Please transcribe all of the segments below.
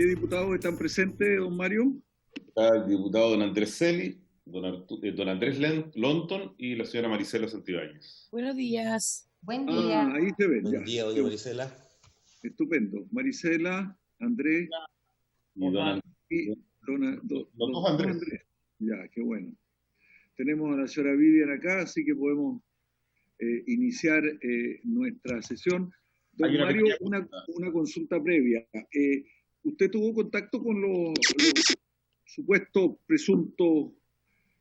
diputados están presentes, don Mario? Está el diputado don Andrés Celi, don Andrés Lonton y la señora Marisela Santibáñez. Buenos días. Buen día. Ahí se ven. Buen día, doña Marisela. Estupendo. Marisela, Andrés Y don los dos Andrés. Ya, qué bueno. Tenemos a la señora Vivian acá, así que podemos iniciar nuestra sesión. Don Mario, una consulta previa. ¿Usted tuvo contacto con los supuestos, presuntos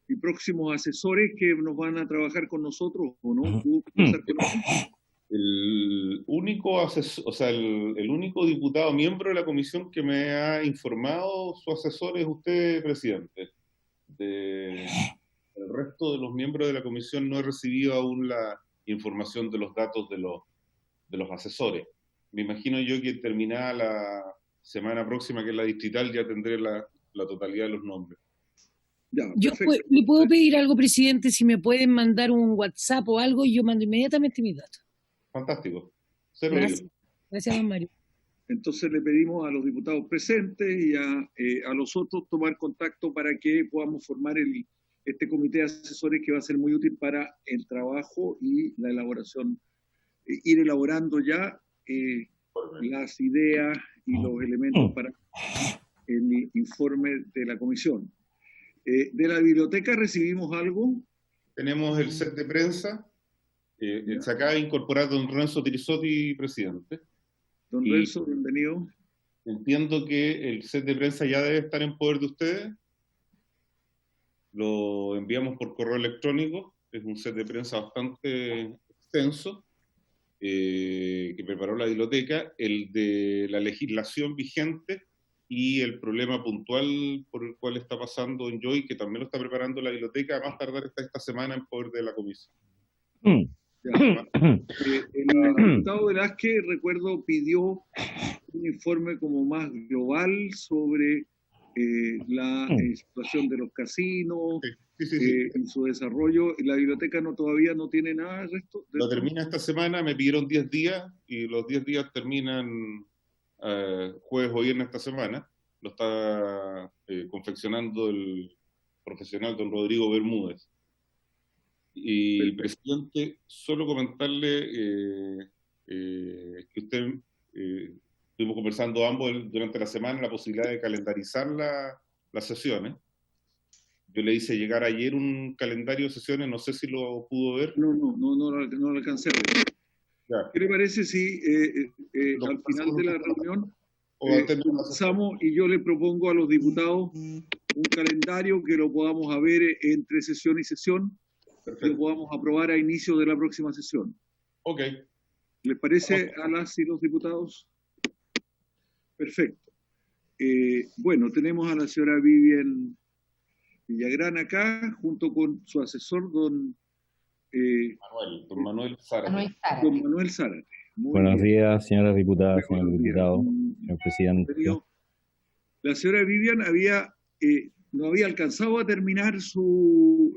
y próximos asesores que nos van a trabajar con nosotros o no? ¿Tuvo que conversar con nosotros? El único asesor, o sea, el único diputado miembro de la comisión que me ha informado su asesor es usted, presidente. El resto de los miembros de la comisión no he recibido aún la información de los datos de los asesores. Me imagino yo que terminada la semana próxima, que es la distrital, ya tendré la totalidad de los nombres. Ya, yo le puedo pedir algo, presidente, si me pueden mandar un WhatsApp o algo, y yo mando inmediatamente mis datos. Fantástico. Gracias, don Mario. Entonces le pedimos a los diputados presentes y a los otros tomar contacto para que podamos formar este comité de asesores que va a ser muy útil para el trabajo y la elaboración, ir elaborando ya las ideas y los elementos para el informe de la comisión. De la biblioteca recibimos algo. Tenemos el set de prensa. Se acaba de incorporar don Renzo Tirisotti, presidente. Don Renzo, bienvenido. Entiendo que el set de prensa ya debe estar en poder de ustedes. Lo enviamos por correo electrónico. Es un set de prensa bastante extenso que preparó la biblioteca. El de la legislación vigente y el problema puntual por el cual está pasando en Joy, que también lo está preparando la biblioteca, a más tardar esta semana en poder de la comisión. El diputado Velázquez, recuerdo, pidió un informe como más global sobre la situación de los casinos, sí. En su desarrollo. La biblioteca todavía no tiene nada de esto. Lo termina esta semana, me pidieron 10 días, y los 10 días terminan jueves o viernes esta semana. Lo está confeccionando el profesional don Rodrigo Bermúdez. Y, presidente, solo comentarle que usted, estuvimos conversando ambos durante la semana la posibilidad de calendarizar las sesiones. Yo le hice llegar ayer un calendario de sesiones, no sé si lo pudo ver. No lo alcancé a ver. Ya. ¿Qué le parece si al final de la reunión conversamos y yo le propongo a los diputados un calendario que lo podamos ver entre sesión y sesión? Perfecto. Que lo podamos aprobar a inicio de la próxima sesión. Ok. ¿Les parece a las y los diputados? Perfecto. Bueno, tenemos a la señora Vivian Villagrán acá, junto con su asesor, don Manuel Zárate. Don Manuel Zárate. Buenos días, señoras diputadas, señor diputado, señor presidente. La señora Vivian no había alcanzado a terminar su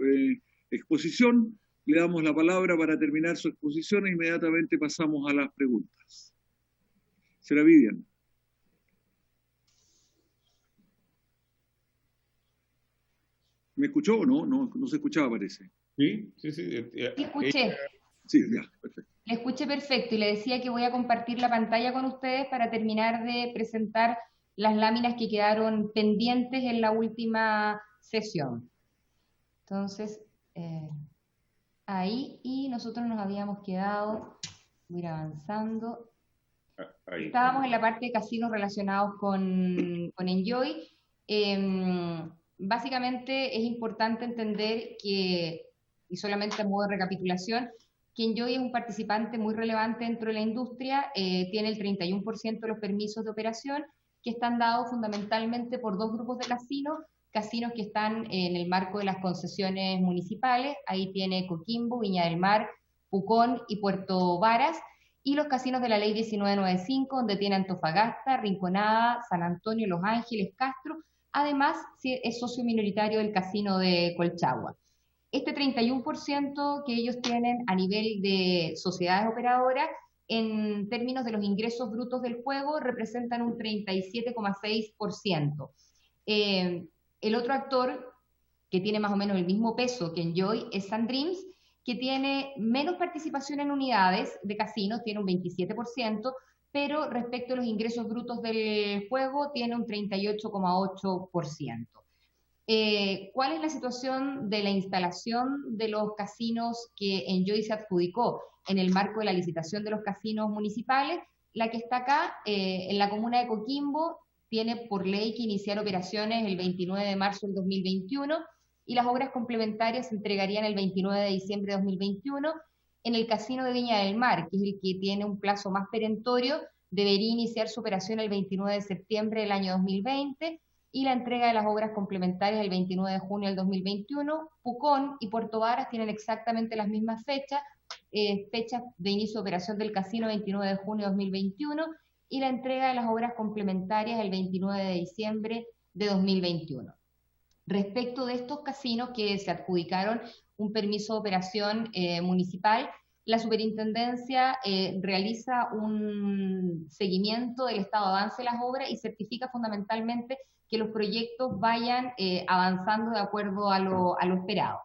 exposición. Le damos la palabra para terminar su exposición e inmediatamente pasamos a las preguntas. Señora Vivian. ¿Me escuchó o no? No se escuchaba, parece. Sí. Escuché. Sí, ya, perfecto. Le escuché perfecto y le decía que voy a compartir la pantalla con ustedes para terminar de presentar las láminas que quedaron pendientes en la última sesión. Entonces, ahí, y nosotros nos habíamos quedado, voy a ir avanzando. Ahí. Estábamos en la parte de casinos relacionados con Enjoy. Básicamente es importante entender que, y solamente a modo de recapitulación, que Enjoy es un participante muy relevante dentro de la industria, tiene el 31% de los permisos de operación, que están dados fundamentalmente por dos grupos de casinos que están en el marco de las concesiones municipales. Ahí tiene Coquimbo, Viña del Mar, Pucón y Puerto Varas, y los casinos de la Ley 1995, donde tiene Antofagasta, Rinconada, San Antonio, Los Ángeles, Castro. Además, es socio minoritario del casino de Colchagua. Este 31% que ellos tienen a nivel de sociedades operadoras en términos de los ingresos brutos del juego, representan un 37,6%. El otro actor que tiene más o menos el mismo peso que Enjoy es Sun Dreams, que tiene menos participación en unidades de casinos, tiene un 27%, pero respecto a los ingresos brutos del juego tiene un 38,8%. ¿Cuál es la situación de la instalación de los casinos que Enjoy se adjudicó en el marco de la licitación de los casinos municipales? La que está acá, en la comuna de Coquimbo, tiene por ley que iniciar operaciones el 29 de marzo del 2021 y las obras complementarias se entregarían el 29 de diciembre de 2021. En el casino de Viña del Mar, que es el que tiene un plazo más perentorio, debería iniciar su operación el 29 de septiembre del año 2020 y la entrega de las obras complementarias el 29 de junio del 2021. Pucón y Puerto Varas tienen exactamente las mismas fechas de inicio de operación del casino 29 de junio de 2021 y la entrega de las obras complementarias el 29 de diciembre de 2021. Respecto de estos casinos que se adjudicaron un permiso de operación municipal, la superintendencia realiza un seguimiento del estado de avance de las obras y certifica fundamentalmente que los proyectos vayan avanzando de acuerdo a lo esperado.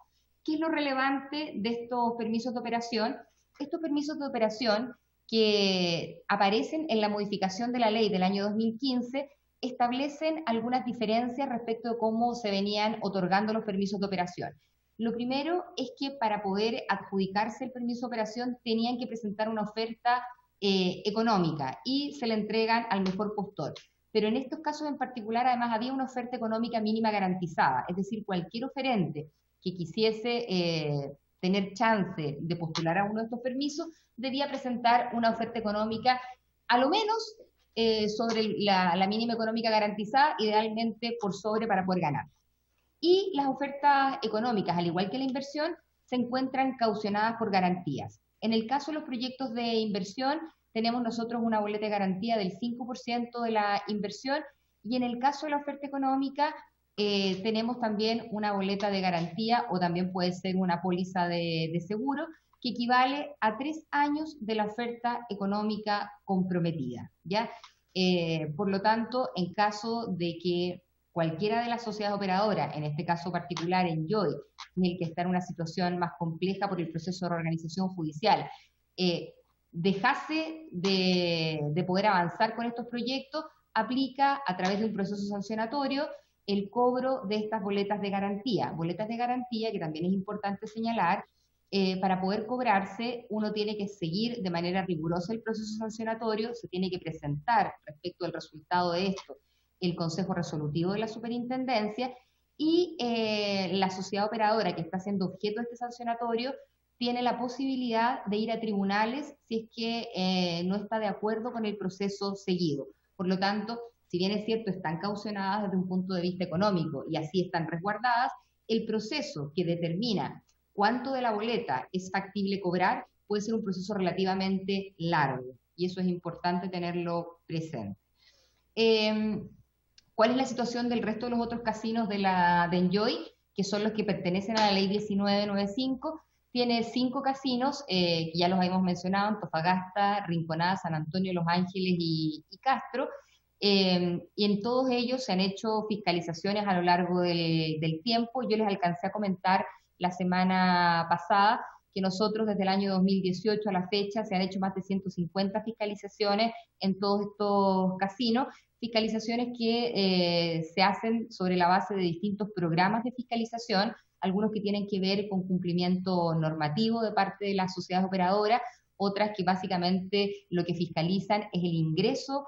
¿Qué es lo relevante de estos permisos de operación? Estos permisos de operación que aparecen en la modificación de la ley del año 2015 establecen algunas diferencias respecto de cómo se venían otorgando los permisos de operación. Lo primero es que para poder adjudicarse el permiso de operación tenían que presentar una oferta económica y se le entregan al mejor postor. Pero en estos casos en particular además había una oferta económica mínima garantizada, es decir, cualquier oferente que quisiese tener chance de postular a uno de estos permisos debía presentar una oferta económica a lo menos sobre la mínima económica garantizada, idealmente por sobre para poder ganar. Y las ofertas económicas, al igual que la inversión, se encuentran caucionadas por garantías. En el caso de los proyectos de inversión, tenemos nosotros una boleta de garantía del 5% de la inversión, y en el caso de la oferta económica, tenemos también una boleta de garantía, o también puede ser una póliza de seguro, que equivale a 3 años de la oferta económica comprometida, ¿ya? Por lo tanto, en caso de que cualquiera de las sociedades operadoras, en este caso particular Enjoy, en el que está en una situación más compleja por el proceso de reorganización judicial, dejase de poder avanzar con estos proyectos, aplica a través de un proceso sancionatorio el cobro de estas boletas de garantía que también es importante señalar. Para poder cobrarse, uno tiene que seguir de manera rigurosa el proceso sancionatorio, se tiene que presentar respecto al resultado de esto el Consejo Resolutivo de la Superintendencia, y la sociedad operadora que está siendo objeto de este sancionatorio tiene la posibilidad de ir a tribunales si es que no está de acuerdo con el proceso seguido. Por lo tanto, si bien es cierto, están caucionadas desde un punto de vista económico y así están resguardadas, el proceso que determina cuánto de la boleta es factible cobrar puede ser un proceso relativamente largo, y eso es importante tenerlo presente. ¿Cuál es la situación del resto de los otros casinos de Enjoy, que son los que pertenecen a la ley 1995? Tiene 5 casinos, que ya los habíamos mencionado: Antofagasta, Rinconada, San Antonio, Los Ángeles y Castro, y en todos ellos se han hecho fiscalizaciones a lo largo del tiempo. Yo les alcancé a comentar la semana pasada que nosotros desde el año 2018 a la fecha se han hecho más de 150 fiscalizaciones en todos estos casinos, fiscalizaciones que se hacen sobre la base de distintos programas de fiscalización, algunos que tienen que ver con cumplimiento normativo de parte de las sociedades operadoras, otras que básicamente lo que fiscalizan es el ingreso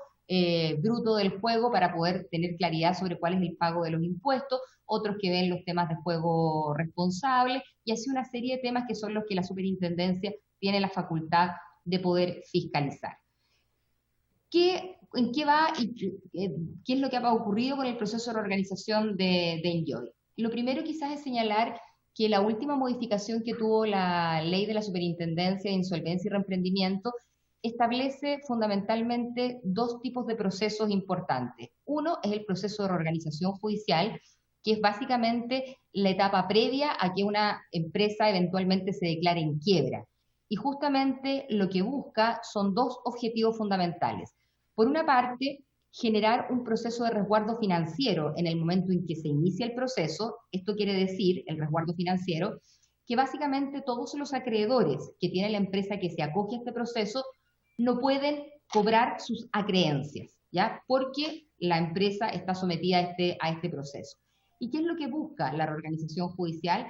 bruto del juego para poder tener claridad sobre cuál es el pago de los impuestos, otros que ven los temas de juego responsable, y así una serie de temas que son los que la superintendencia tiene la facultad de poder fiscalizar. ¿En qué va y qué es lo que ha ocurrido con el proceso de reorganización de Enjoy? Lo primero quizás es señalar que la última modificación que tuvo la ley de la Superintendencia de Insolvencia y Reemprendimiento establece fundamentalmente 2 tipos de procesos importantes. Uno es el proceso de reorganización judicial, que es básicamente la etapa previa a que una empresa eventualmente se declare en quiebra. y justamente lo que busca son dos objetivos fundamentales. Por una parte, generar un proceso de resguardo financiero en el momento en que se inicia el proceso. Esto quiere decir, el resguardo financiero, que básicamente todos los acreedores que tiene la empresa que se acoge a este proceso no pueden cobrar sus acreencias, ¿ya? Porque la empresa está sometida a este proceso. ¿Y qué es lo que busca la reorganización judicial?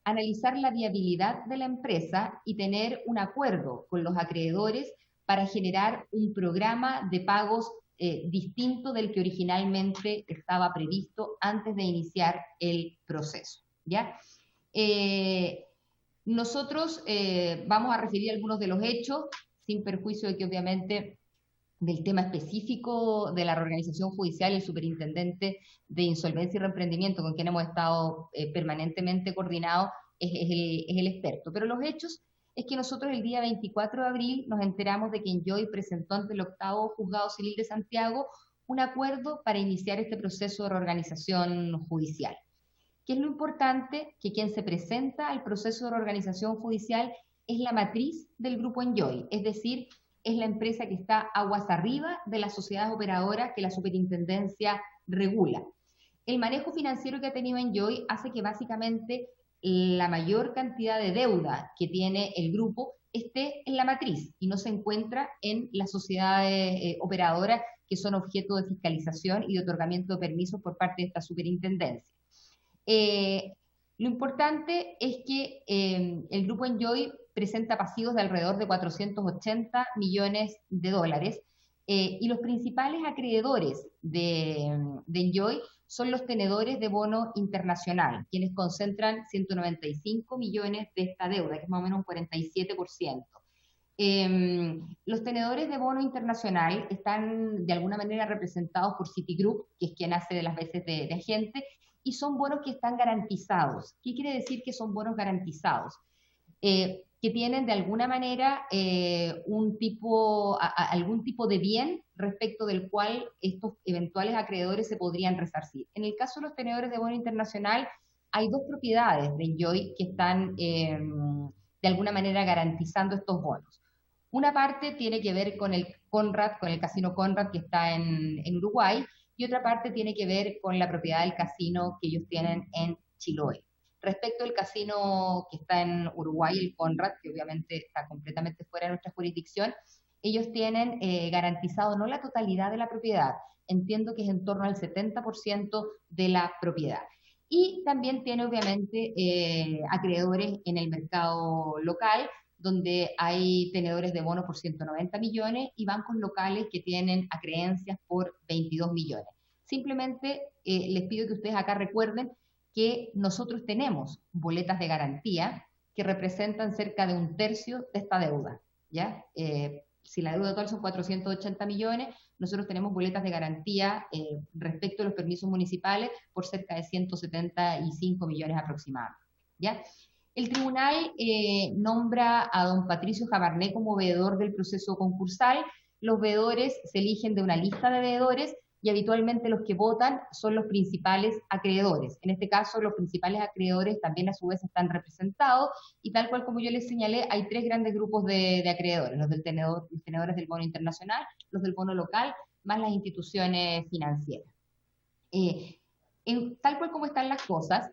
Analizar la viabilidad de la empresa y tener un acuerdo con los acreedores para generar un programa de pagos distinto del que originalmente estaba previsto antes de iniciar el proceso, ¿ya? Nosotros vamos a referir algunos de los hechos, sin perjuicio de que obviamente del tema específico de la reorganización judicial, el superintendente de Insolvencia y Reemprendimiento, con quien hemos estado permanentemente coordinados, es el experto. Pero los hechos es que nosotros el día 24 de abril nos enteramos de que Enjoy presentó ante el 8º Juzgado Civil de Santiago un acuerdo para iniciar este proceso de reorganización judicial. ¿Qué es lo importante? Que quien se presenta al proceso de reorganización judicial es la matriz del grupo Enjoy, es decir, es la empresa que está aguas arriba de las sociedades operadoras que la superintendencia regula. El manejo financiero que ha tenido Enjoy hace que básicamente la mayor cantidad de deuda que tiene el grupo esté en la matriz y no se encuentra en las sociedades operadoras que son objeto de fiscalización y de otorgamiento de permisos por parte de esta superintendencia. Lo importante es que el grupo Enjoy presenta pasivos de alrededor de 480 millones de dólares y los principales acreedores de Enjoy son los tenedores de bono internacional, quienes concentran 195 millones de esta deuda, que es más o menos un 47%. Los tenedores de bono internacional están de alguna manera representados por Citigroup, que es quien hace de las veces de agente, y son bonos que están garantizados. ¿Qué quiere decir que son bonos garantizados? Que tienen de alguna manera algún tipo de bien respecto del cual estos eventuales acreedores se podrían resarcir. En el caso de los tenedores de bono internacional, hay dos propiedades de Enjoy que están de alguna manera garantizando estos bonos. Una parte tiene que ver con el Conrad, con el casino Conrad que está en Uruguay, y otra parte tiene que ver con la propiedad del casino que ellos tienen en Chiloé. Respecto al casino que está en Uruguay, el Conrad, que obviamente está completamente fuera de nuestra jurisdicción, ellos tienen garantizado no la totalidad de la propiedad, entiendo que es en torno al 70% de la propiedad. Y también tiene obviamente acreedores en el mercado local, donde hay tenedores de bono por 190 millones y bancos locales que tienen acreencias por 22 millones. Simplemente les pido que ustedes acá recuerden que nosotros tenemos boletas de garantía que representan cerca de 1/3 de esta deuda, ¿ya? Si la deuda total son 480 millones, nosotros tenemos boletas de garantía respecto a los permisos municipales por cerca de 175 millones aproximadamente, ¿ya? El tribunal nombra a don Patricio Jabarné como veedor del proceso concursal. Los veedores se eligen de una lista de veedores y habitualmente los que votan son los principales acreedores. En este caso, los principales acreedores también a su vez están representados y tal cual como yo les señalé, hay tres grandes grupos de acreedores, los tenedores del bono internacional, los del bono local, más las instituciones financieras. Tal cual como están las cosas,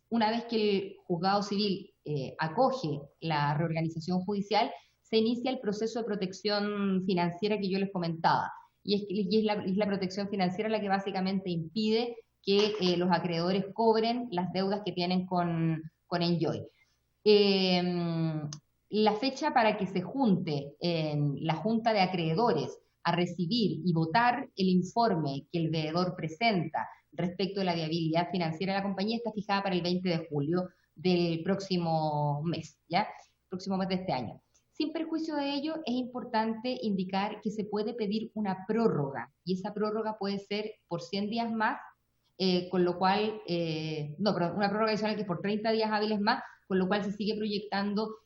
una vez que el juzgado civil acoge la reorganización judicial, se inicia el proceso de protección financiera que yo les comentaba. Y es la protección financiera la que básicamente impide que los acreedores cobren las deudas que tienen con Enjoy. La fecha para que se junte en la junta de acreedores a recibir y votar el informe que el veedor presenta respecto de la viabilidad financiera de la compañía está fijada para el 20 de julio del próximo mes, ¿ya? Próximo mes de este año. Sin perjuicio de ello, es importante indicar que se puede pedir una prórroga, y esa prórroga puede ser por 100 días más, con lo cual, una prórroga adicional que es por 30 días hábiles más, con lo cual se sigue proyectando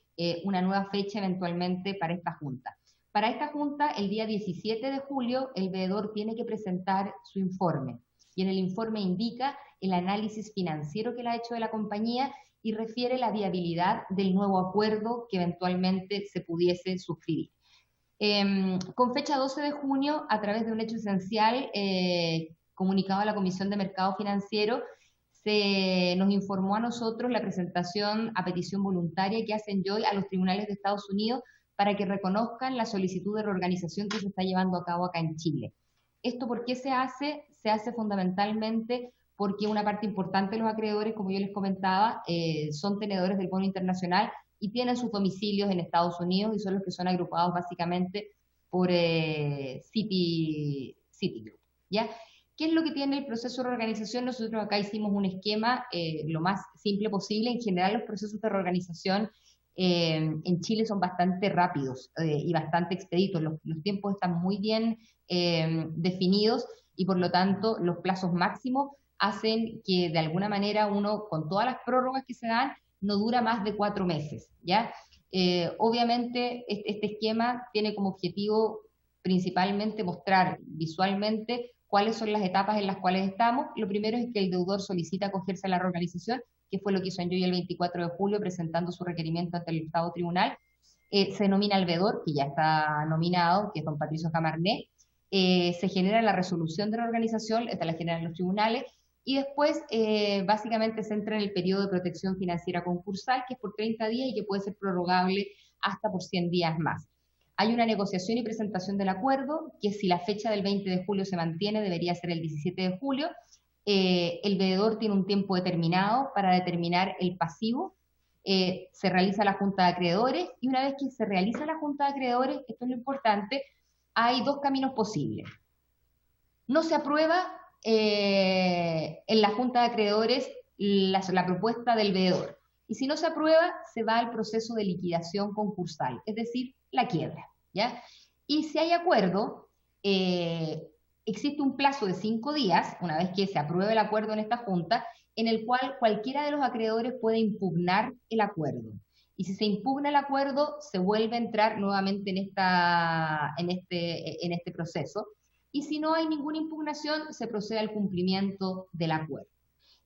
una nueva fecha eventualmente para esta junta. Para esta junta, el día 17 de julio, el veedor tiene que presentar su informe. y en el informe indica el análisis financiero que le ha hecho de la compañía y refiere la viabilidad del nuevo acuerdo que eventualmente se pudiese suscribir. Con fecha 12 de junio, a través de un hecho esencial comunicado a la Comisión de Mercado Financiero, se nos informó a nosotros la presentación a petición voluntaria que hace Enjoy a los tribunales de Estados Unidos para que reconozcan la solicitud de reorganización que se está llevando a cabo acá en Chile. ¿Esto por qué se hace? Se hace fundamentalmente porque una parte importante de los acreedores, como yo les comentaba, son tenedores del bono internacional y tienen sus domicilios en Estados Unidos y son los que son agrupados básicamente por Citigroup, ¿ya? ¿Qué es lo que tiene el proceso de reorganización? Nosotros acá hicimos un esquema lo más simple posible. En general, los procesos de reorganización en Chile son bastante rápidos y bastante expeditos. Los tiempos están muy bien definidos y por lo tanto los plazos máximos hacen que de alguna manera uno, con todas las prórrogas que se dan, no dura más de 4 meses, ¿ya? Obviamente este esquema tiene como objetivo principalmente mostrar visualmente cuáles son las etapas en las cuales estamos. Lo primero es que el deudor solicita acogerse a la reorganización, que fue lo que hizo Enjoy el 24 de julio, presentando su requerimiento ante el octavo tribunal. Se nomina al veedor, que ya está nominado, que es don Patricio Jamarné. Se genera la resolución de la organización, esta la generan los tribunales, y después básicamente se entra en el periodo de protección financiera concursal, que es por 30 días y que puede ser prorrogable hasta por 100 días más. Hay una negociación y presentación del acuerdo, que si la fecha del 20 de julio se mantiene, debería ser el 17 de julio. El veedor tiene un tiempo determinado para determinar el pasivo. Se realiza la junta de acreedores, y una vez que se realiza la junta de acreedores, esto es lo importante, hay 2 caminos posibles. No se aprueba en la junta de acreedores la propuesta del veedor. Y si no se aprueba, se va al proceso de liquidación concursal, es decir, la quiebra, ¿ya? Y si hay acuerdo, existe un plazo de 5 días, una vez que se apruebe el acuerdo en esta junta, en el cual cualquiera de los acreedores puede impugnar el acuerdo. Y si se impugna el acuerdo, se vuelve a entrar nuevamente en este proceso. Y si no hay ninguna impugnación, se procede al cumplimiento del acuerdo.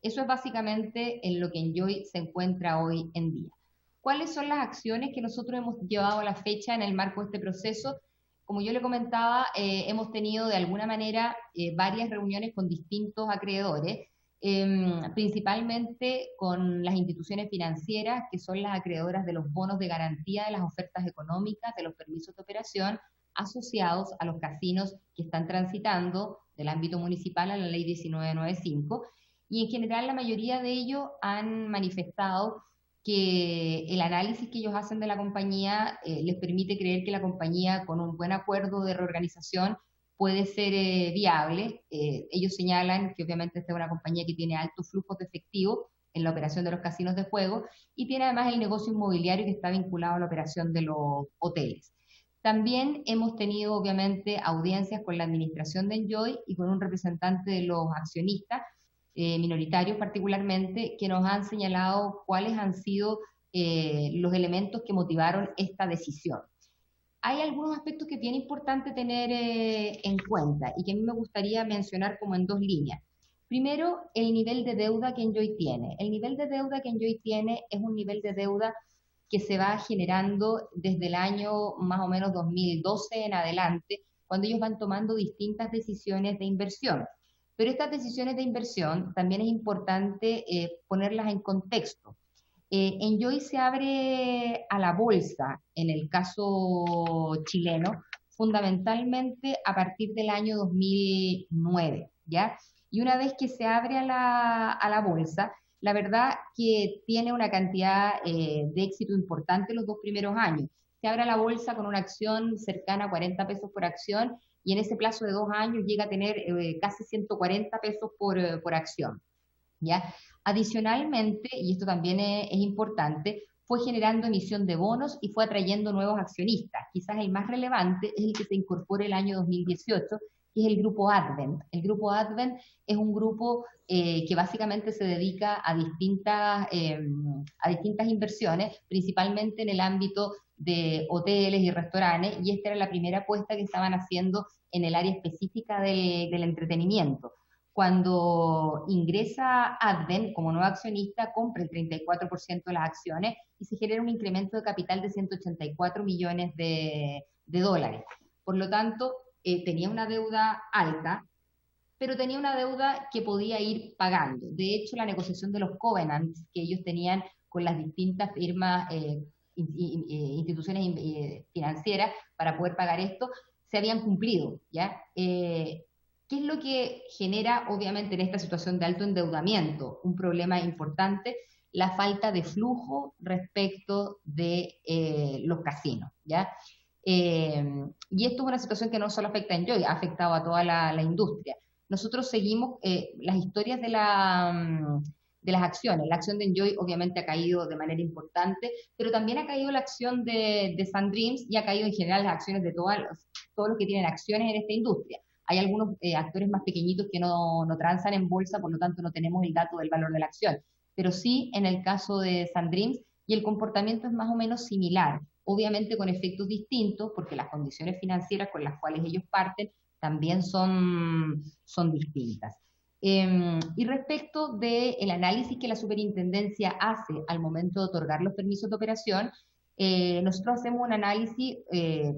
Eso es básicamente en lo que Enjoy se encuentra hoy en día. ¿Cuáles son las acciones que nosotros hemos llevado a la fecha en el marco de este proceso? Como yo le comentaba, hemos tenido de alguna manera varias reuniones con distintos acreedores, principalmente con las instituciones financieras, que son las acreedoras de los bonos de garantía de las ofertas económicas, de los permisos de operación, asociados a los casinos que están transitando del ámbito municipal a la ley 1995, y en general la mayoría de ellos han manifestado que el análisis que ellos hacen de la compañía les permite creer que la compañía, con un buen acuerdo de reorganización, puede ser viable. Ellos señalan que obviamente esta es una compañía que tiene altos flujos de efectivo en la operación de los casinos de juego y tiene además el negocio inmobiliario que está vinculado a la operación de los hoteles. También hemos tenido obviamente audiencias con la administración de Enjoy y con un representante de los accionistas, minoritarios particularmente, que nos han señalado cuáles han sido los elementos que motivaron esta decisión. Hay algunos aspectos que es bien importante tener en cuenta y que a mí me gustaría mencionar como en 2 líneas. Primero, el nivel de deuda que Enjoy tiene. El nivel de deuda que Enjoy tiene es un nivel de deuda que se va generando desde el año más o menos 2012 en adelante, cuando ellos van tomando distintas decisiones de inversión. Pero estas decisiones de inversión también es importante ponerlas en contexto. Enjoy se abre a la bolsa, en el caso chileno, fundamentalmente a partir del año 2009, ¿ya? Y una vez que se abre a la bolsa, la verdad que tiene una cantidad de éxito importante los 2 primeros años. Se abre a la bolsa con una acción cercana a 40 pesos por acción, y en ese plazo de 2 años llega a tener casi 140 pesos por acción, ¿ya? Adicionalmente, y esto también es importante, fue generando emisión de bonos y fue atrayendo nuevos accionistas. Quizás el más relevante es el que se incorpora el año 2018, que es el grupo Advent. El grupo Advent es un grupo que básicamente se dedica a distintas inversiones, principalmente en el ámbito de hoteles y restaurantes, y esta era la primera apuesta que estaban haciendo en el área específica del entretenimiento. Cuando ingresa Advent como nuevo accionista, compra el 34% de las acciones y se genera un incremento de capital de 184 millones de dólares. Por lo tanto, tenía una deuda alta, pero tenía una deuda que podía ir pagando. De hecho, la negociación de los covenants que ellos tenían con las distintas firmas, instituciones financieras para poder pagar esto, se habían cumplido, ¿ya? ¿Qué es lo que genera, obviamente, en esta situación de alto endeudamiento? Un problema importante, la falta de flujo respecto de los casinos, ¿ya? Y esto es una situación que no solo afecta a Enjoy, ha afectado a toda la industria. Nosotros seguimos las historias de las acciones. La acción de Enjoy obviamente ha caído de manera importante, pero también ha caído la acción de SunDreams y ha caído en general las acciones de todos los que tienen acciones en esta industria. Hay algunos actores más pequeñitos que no transan en bolsa, por lo tanto no tenemos el dato del valor de la acción. Pero sí en el caso de SunDreams, y el comportamiento es más o menos similar, obviamente con efectos distintos, porque las condiciones financieras con las cuales ellos parten también son distintas. Y respecto del análisis que la superintendencia hace al momento de otorgar los permisos de operación, nosotros hacemos un análisis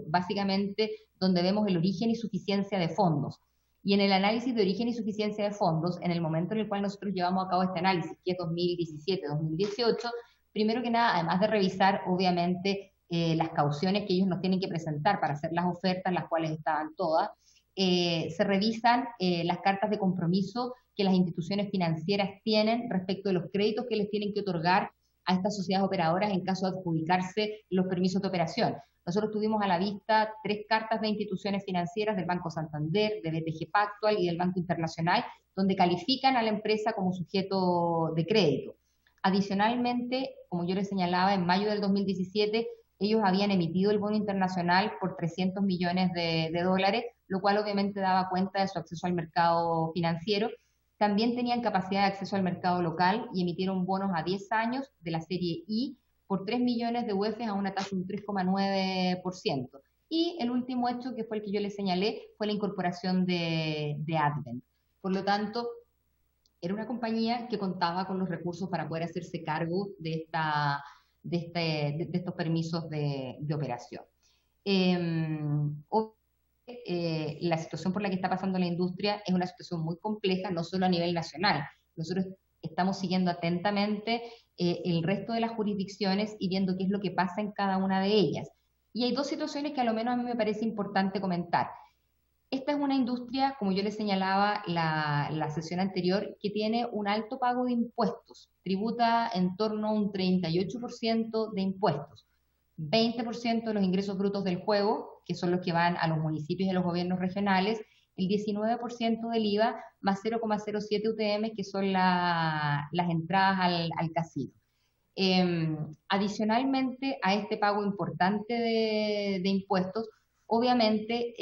básicamente donde vemos el origen y suficiencia de fondos. Y en el análisis de origen y suficiencia de fondos, en el momento en el cual nosotros llevamos a cabo este análisis, que es 2017-2018, primero que nada, además de revisar, obviamente, las cauciones que ellos nos tienen que presentar para hacer las ofertas, las cuales estaban todas, se revisan las cartas de compromiso que las instituciones financieras tienen respecto de los créditos que les tienen que otorgar a estas sociedades operadoras en caso de adjudicarse los permisos de operación. Nosotros tuvimos a la vista 3 cartas de instituciones financieras del Banco Santander, de BTG Pactual y del Banco Internacional, donde califican a la empresa como sujeto de crédito. Adicionalmente, como yo les señalaba, en mayo del 2017, ellos habían emitido el bono internacional por 300 millones de dólares, lo cual obviamente daba cuenta de su acceso al mercado financiero. También tenían capacidad de acceso al mercado local y emitieron bonos a 10 años de la serie I por 3 millones de UF a una tasa de un 3,9%. Y el último hecho, que fue el que yo les señalé, fue la incorporación de Advent. Por lo tanto, era una compañía que contaba con los recursos para poder hacerse cargo de estos permisos de operación. La situación por la que está pasando la industria es una situación muy compleja, no solo a nivel nacional. Nosotros estamos siguiendo atentamente el resto de las jurisdicciones y viendo qué es lo que pasa en cada una de ellas. Y hay 2 situaciones que a lo menos a mí me parece importante comentar. Esta es una industria, como yo les señalaba la sesión anterior, que tiene un alto pago de impuestos. Tributa en torno a un 38% de impuestos. 20% de los ingresos brutos del juego, que son los que van a los municipios y a los gobiernos regionales, el 19% del IVA, más 0,07 UTM, que son las entradas al casino. Adicionalmente a este pago importante de impuestos, obviamente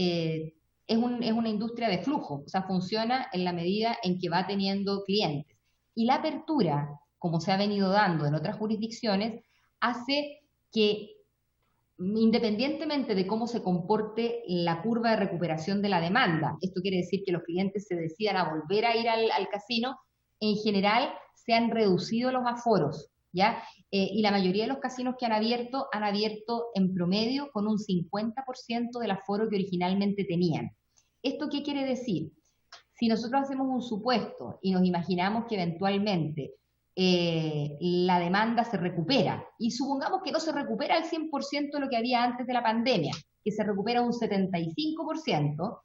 es una industria de flujo, o sea, funciona en la medida en que va teniendo clientes. Y la apertura, como se ha venido dando en otras jurisdicciones, hace que, independientemente de cómo se comporte la curva de recuperación de la demanda, esto quiere decir que los clientes se decidan a volver a ir al casino, en general se han reducido los aforos, ¿ya? Y la mayoría de los casinos que han abierto en promedio con un 50% del aforo que originalmente tenían. ¿Esto qué quiere decir? Si nosotros hacemos un supuesto y nos imaginamos que eventualmente la demanda se recupera, y supongamos que no se recupera al 100% de lo que había antes de la pandemia, que se recupera un 75%,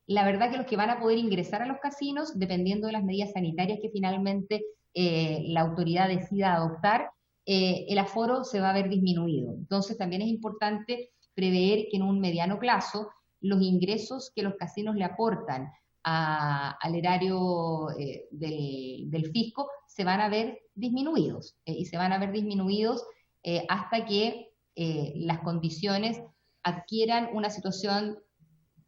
la verdad que los que van a poder ingresar a los casinos, dependiendo de las medidas sanitarias que finalmente la autoridad decida adoptar, el aforo se va a ver disminuido. Entonces también es importante prever que en un mediano plazo los ingresos que los casinos le aportan al erario del fisco se van a ver disminuidos, y se van a ver disminuidos hasta que las condiciones adquieran una situación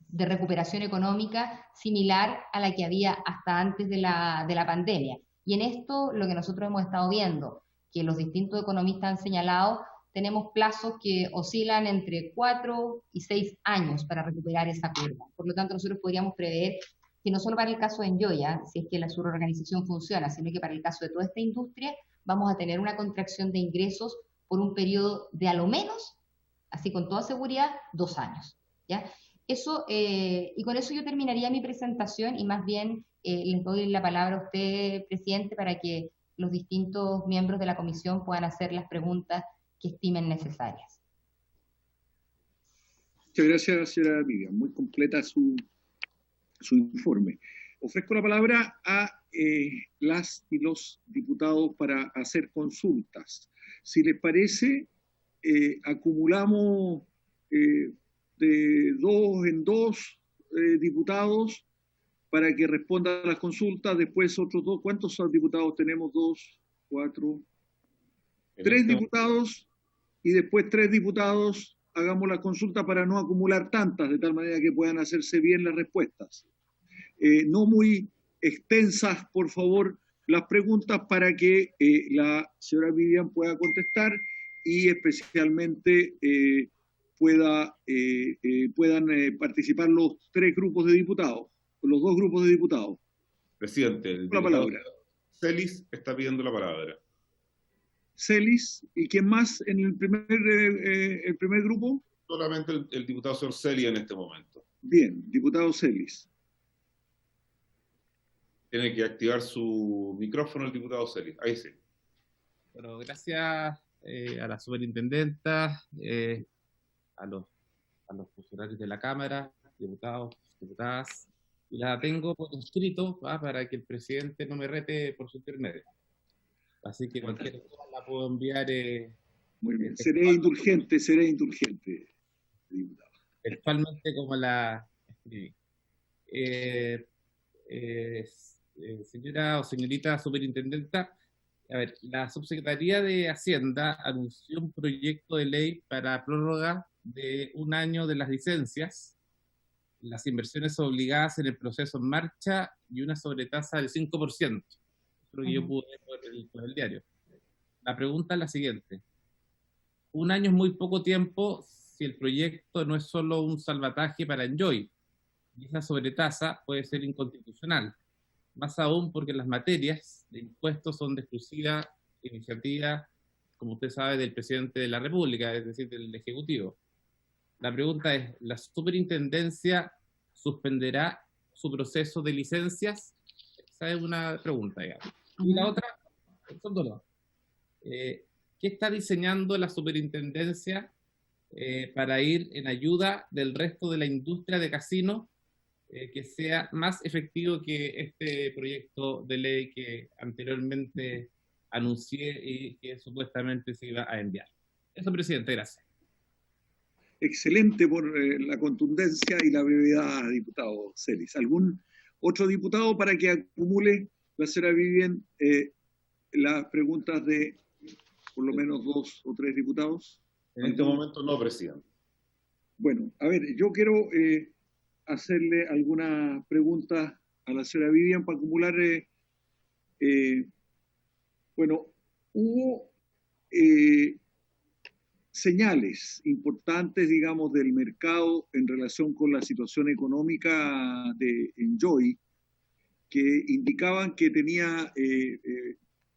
de recuperación económica similar a la que había hasta antes de la pandemia. Y en esto lo que nosotros hemos estado viendo, que los distintos economistas han señalado, tenemos plazos que oscilan entre 4 y 6 años para recuperar esa curva. Por lo tanto, nosotros podríamos prever que no solo para el caso de Enjoy, si es que la suborganización funciona, sino que para el caso de toda esta industria vamos a tener una contracción de ingresos por un periodo de a lo menos, así con toda seguridad, 2 años. ¿Ya? Eso, y con eso yo terminaría mi presentación y más bien les doy la palabra a usted, presidente, para que los distintos miembros de la comisión puedan hacer las preguntas que estimen necesarias. Muchas gracias, señora Vivian. Muy completa su informe. Ofrezco la palabra a las y los diputados para hacer consultas. Si les parece, acumulamos de 2 en 2 diputados para que respondan a las consultas, después otros 2. ¿Cuántos diputados tenemos? 2, 4, 3 diputados, y después 3 diputados hagamos la consulta para no acumular tantas, de tal manera que puedan hacerse bien las respuestas. No muy extensas, por favor, las preguntas para que la señora Vivian pueda contestar y especialmente puedan participar los 3 grupos de diputados, los 2 grupos de diputados. Presidente, el diputado Celis está pidiendo la palabra. Celis, ¿y quién más en el primer grupo? Solamente el diputado señor Celis en este momento. Bien, diputado Celis. Tiene que activar su micrófono el diputado Celis. Ahí sí. Bueno, gracias a la superintendenta, a los funcionarios de la Cámara, diputados, diputadas, y la tengo por escrito para que el presidente no me rete por su intermedio. Así que cualquier cosa la puedo enviar. Muy bien, seré indulgente, diputado. Textualmente como la escribí. Señora o señorita superintendenta, a ver, la Subsecretaría de Hacienda anunció un proyecto de ley para prórroga de 1 año de las licencias, las inversiones obligadas en el proceso en marcha y una sobretasa del 5%. Lo que yo pude ver por el diario. La pregunta es la siguiente. 1 año es muy poco tiempo si el proyecto no es solo un salvataje para Enjoy, y esa sobretasa puede ser inconstitucional, más aún porque las materias de impuestos son de exclusiva iniciativa, como usted sabe, del presidente de la República, es decir, del Ejecutivo. La pregunta es, ¿la superintendencia suspenderá su proceso de licencias? Esa es una pregunta, digamos. Y la otra, son 2. ¿Qué está diseñando la superintendencia para ir en ayuda del resto de la industria de casinos que sea más efectivo que este proyecto de ley que anteriormente anuncié y que supuestamente se iba a enviar? Eso, presidente, gracias. Excelente por la contundencia y la brevedad, diputado Celis. ¿Algún otro diputado para que acumule la señora Vivian las preguntas de por lo menos 2 o 3 diputados? En este momento no, presidente. Bueno, a ver, yo quiero hacerle algunas preguntas a la señora Vivian para acumular. Bueno, hubo señales importantes, digamos, del mercado en relación con la situación económica de Enjoy, que indicaban que tenía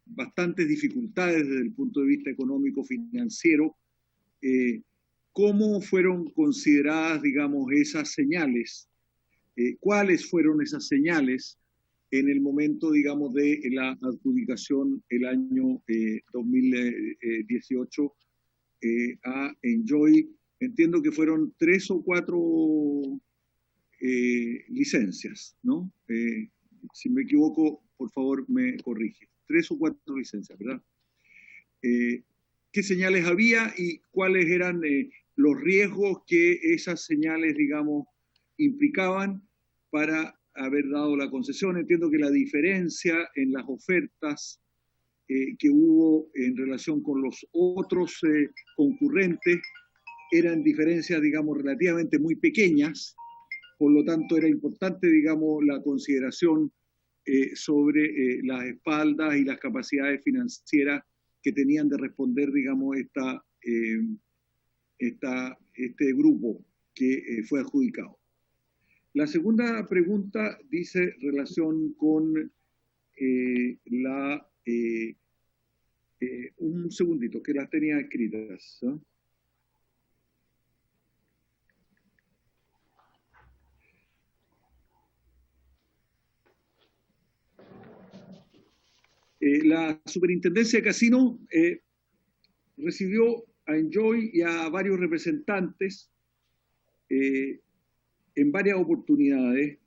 bastantes dificultades desde el punto de vista económico-financiero. ¿Cómo fueron consideradas, digamos, esas señales? ¿Cuáles fueron esas señales en el momento, digamos, de la adjudicación el año 2018 a Enjoy? Entiendo que fueron 3 o 4 licencias, ¿no? Si me equivoco, por favor, me corrige. 3 o 4 licencias, ¿verdad? ¿Qué señales había y cuáles eran los riesgos que esas señales, digamos, implicaban para haber dado la concesión? Entiendo que la diferencia en las ofertas que hubo en relación con los otros concurrentes eran diferencias, digamos, relativamente muy pequeñas. Por lo tanto, era importante, digamos, la consideración sobre las espaldas y las capacidades financieras que tenían de responder, digamos, este grupo que fue adjudicado. La segunda pregunta dice relación con un segundito, que las tenía escritas, ¿no? La Superintendencia de Casinos recibió a Enjoy y a varios representantes en varias oportunidades.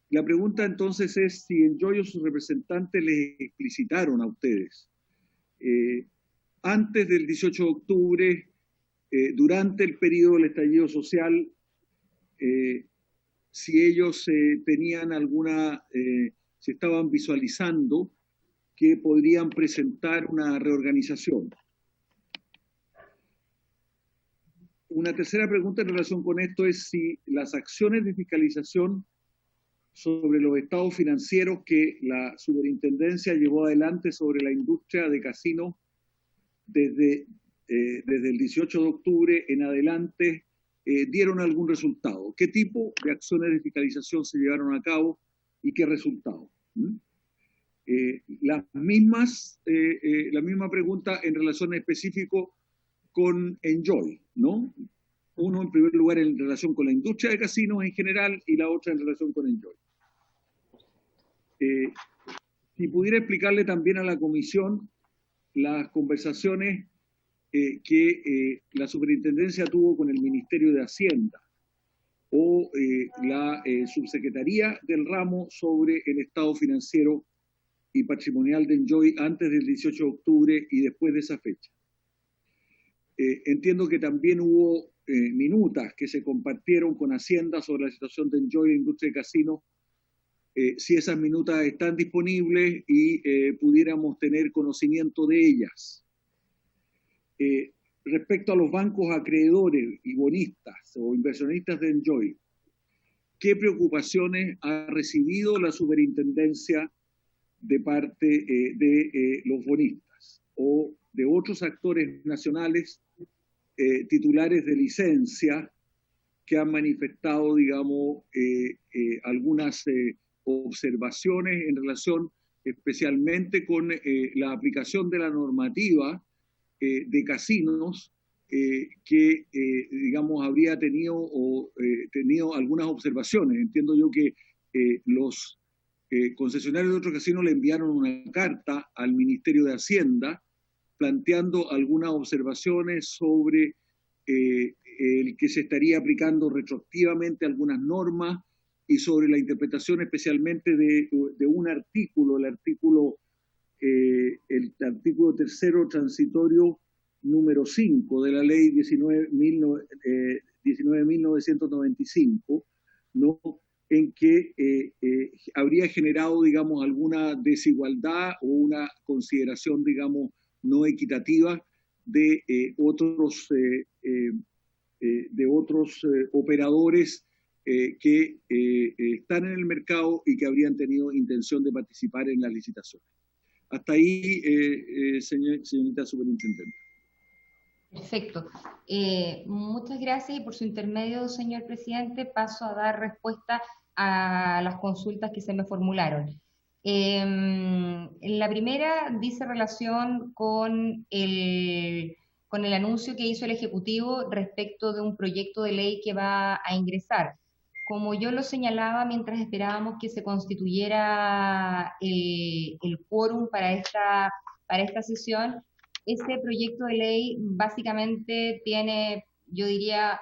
La pregunta entonces es si Enjoy o sus representantes les explicitaron a ustedes antes del 18 de octubre, durante el periodo del estallido social, si ellos tenían alguna, si estaban visualizando que podrían presentar una reorganización. Una tercera pregunta en relación con esto es si las acciones de fiscalización sobre los estados financieros que la superintendencia llevó adelante sobre la industria de casinos desde el 18 de octubre en adelante dieron algún resultado. ¿Qué tipo de acciones de fiscalización se llevaron a cabo y qué resultado? La misma pregunta en relación específico con Enjoy, ¿no? Uno en primer lugar en relación con la industria de casinos en general y la otra en relación con Enjoy. Si pudiera explicarle también a la comisión las conversaciones que la superintendencia tuvo con el Ministerio de Hacienda o la subsecretaría del ramo sobre el estado financiero y patrimonial de Enjoy antes del 18 de octubre y después de esa fecha. Entiendo que también hubo minutas que se compartieron con Hacienda sobre la situación de Enjoy e industria de casinos. Si esas minutas están disponibles y pudiéramos tener conocimiento de ellas. Respecto a los bancos acreedores y bonistas o inversionistas de Enjoy, ¿qué preocupaciones ha recibido la superintendencia de parte de los bonistas o de otros actores nacionales titulares de licencia que han manifestado, digamos, algunas observaciones en relación especialmente con la aplicación de la normativa de casinos que, digamos, habría tenido algunas observaciones. Entiendo yo que los concesionarios de otros casinos le enviaron una carta al Ministerio de Hacienda planteando algunas observaciones sobre el que se estaría aplicando retroactivamente algunas normas y sobre la interpretación especialmente de un artículo, el artículo tercero transitorio número 5 de la ley 19.995, ¿no? En que habría generado, digamos, alguna desigualdad o una consideración, digamos, no equitativa de otros operadores que están en el mercado y que habrían tenido intención de participar en las licitaciones. Hasta ahí, señorita superintendente. Perfecto. Muchas gracias y por su intermedio, señor presidente, paso a dar respuesta a las consultas que se me formularon. La primera dice relación con el anuncio que hizo el Ejecutivo respecto de un proyecto de ley que va a ingresar. Como yo lo señalaba mientras esperábamos que se constituyera el quórum para esta sesión, ese proyecto de ley básicamente tiene, yo diría,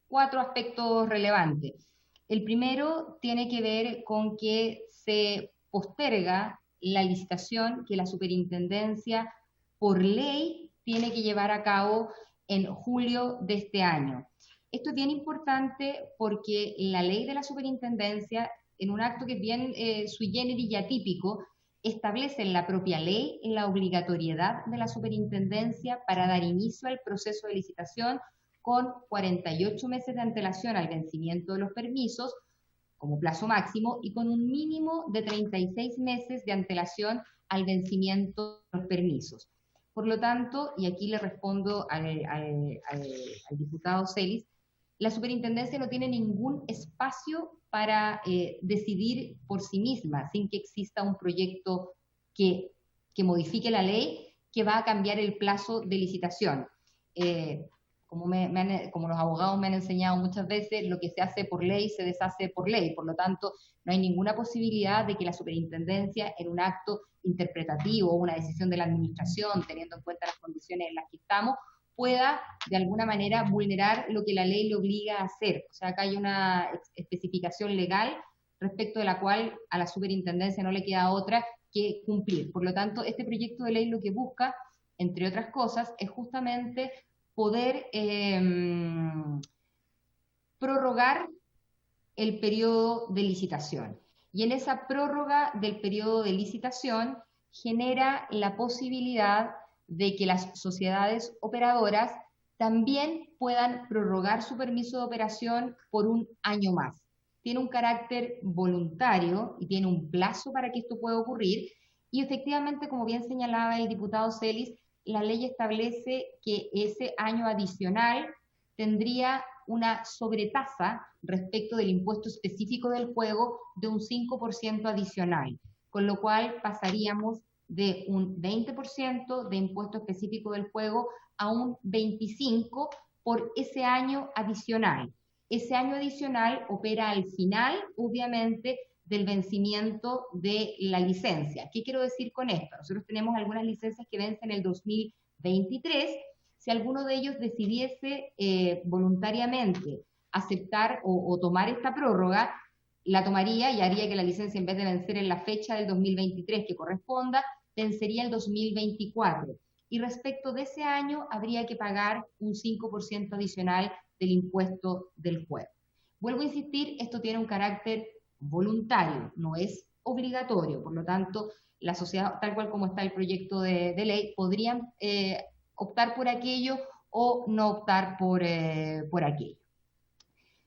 4 aspectos relevantes. El primero tiene que ver con que se posterga la licitación que la superintendencia por ley tiene que llevar a cabo en julio de este año. Esto es bien importante porque la ley de la superintendencia, en un acto que es bien sui generis y atípico, establece en la propia ley la obligatoriedad de la superintendencia para dar inicio al proceso de licitación con 48 meses de antelación al vencimiento de los permisos como plazo máximo y con un mínimo de 36 meses de antelación al vencimiento de los permisos. Por lo tanto, y aquí le respondo al diputado Celis, la superintendencia no tiene ningún espacio para decidir por sí misma, sin que exista un proyecto que modifique la ley, que va a cambiar el plazo de licitación. Como los abogados me han enseñado muchas veces, lo que se hace por ley se deshace por ley. Por lo tanto, no hay ninguna posibilidad de que la superintendencia, en un acto interpretativo o una decisión de la administración, teniendo en cuenta las condiciones en las que estamos, pueda de alguna manera vulnerar lo que la ley le obliga a hacer. O sea, acá hay una especificación legal respecto de la cual a la superintendencia no le queda otra que cumplir. Por lo tanto, este proyecto de ley lo que busca, entre otras cosas, es justamente poder prorrogar el periodo de licitación. Y en esa prórroga del periodo de licitación genera la posibilidad de que las sociedades operadoras también puedan prorrogar su permiso de operación por un año más. Tiene un carácter voluntario y tiene un plazo para que esto pueda ocurrir. Y efectivamente, como bien señalaba el diputado Celis, la ley establece que ese año adicional tendría una sobretasa respecto del impuesto específico del juego de un 5% adicional, con lo cual pasaríamos de un 20% de impuesto específico del juego a un 25% por ese año adicional. Ese año adicional opera al final, obviamente, del vencimiento de la licencia. ¿Qué quiero decir con esto? Nosotros tenemos algunas licencias que vencen en el 2023. Si alguno de ellos decidiese voluntariamente aceptar o tomar esta prórroga, la tomaría y haría que la licencia, en vez de vencer en la fecha del 2023 que corresponda, vencería el 2024. Y respecto de ese año, habría que pagar un 5% adicional del impuesto del juego. Vuelvo a insistir, esto tiene un carácter voluntario, no es obligatorio. Por lo tanto, la sociedad, tal cual como está el proyecto de ley, podrían optar por aquello o no optar por aquello.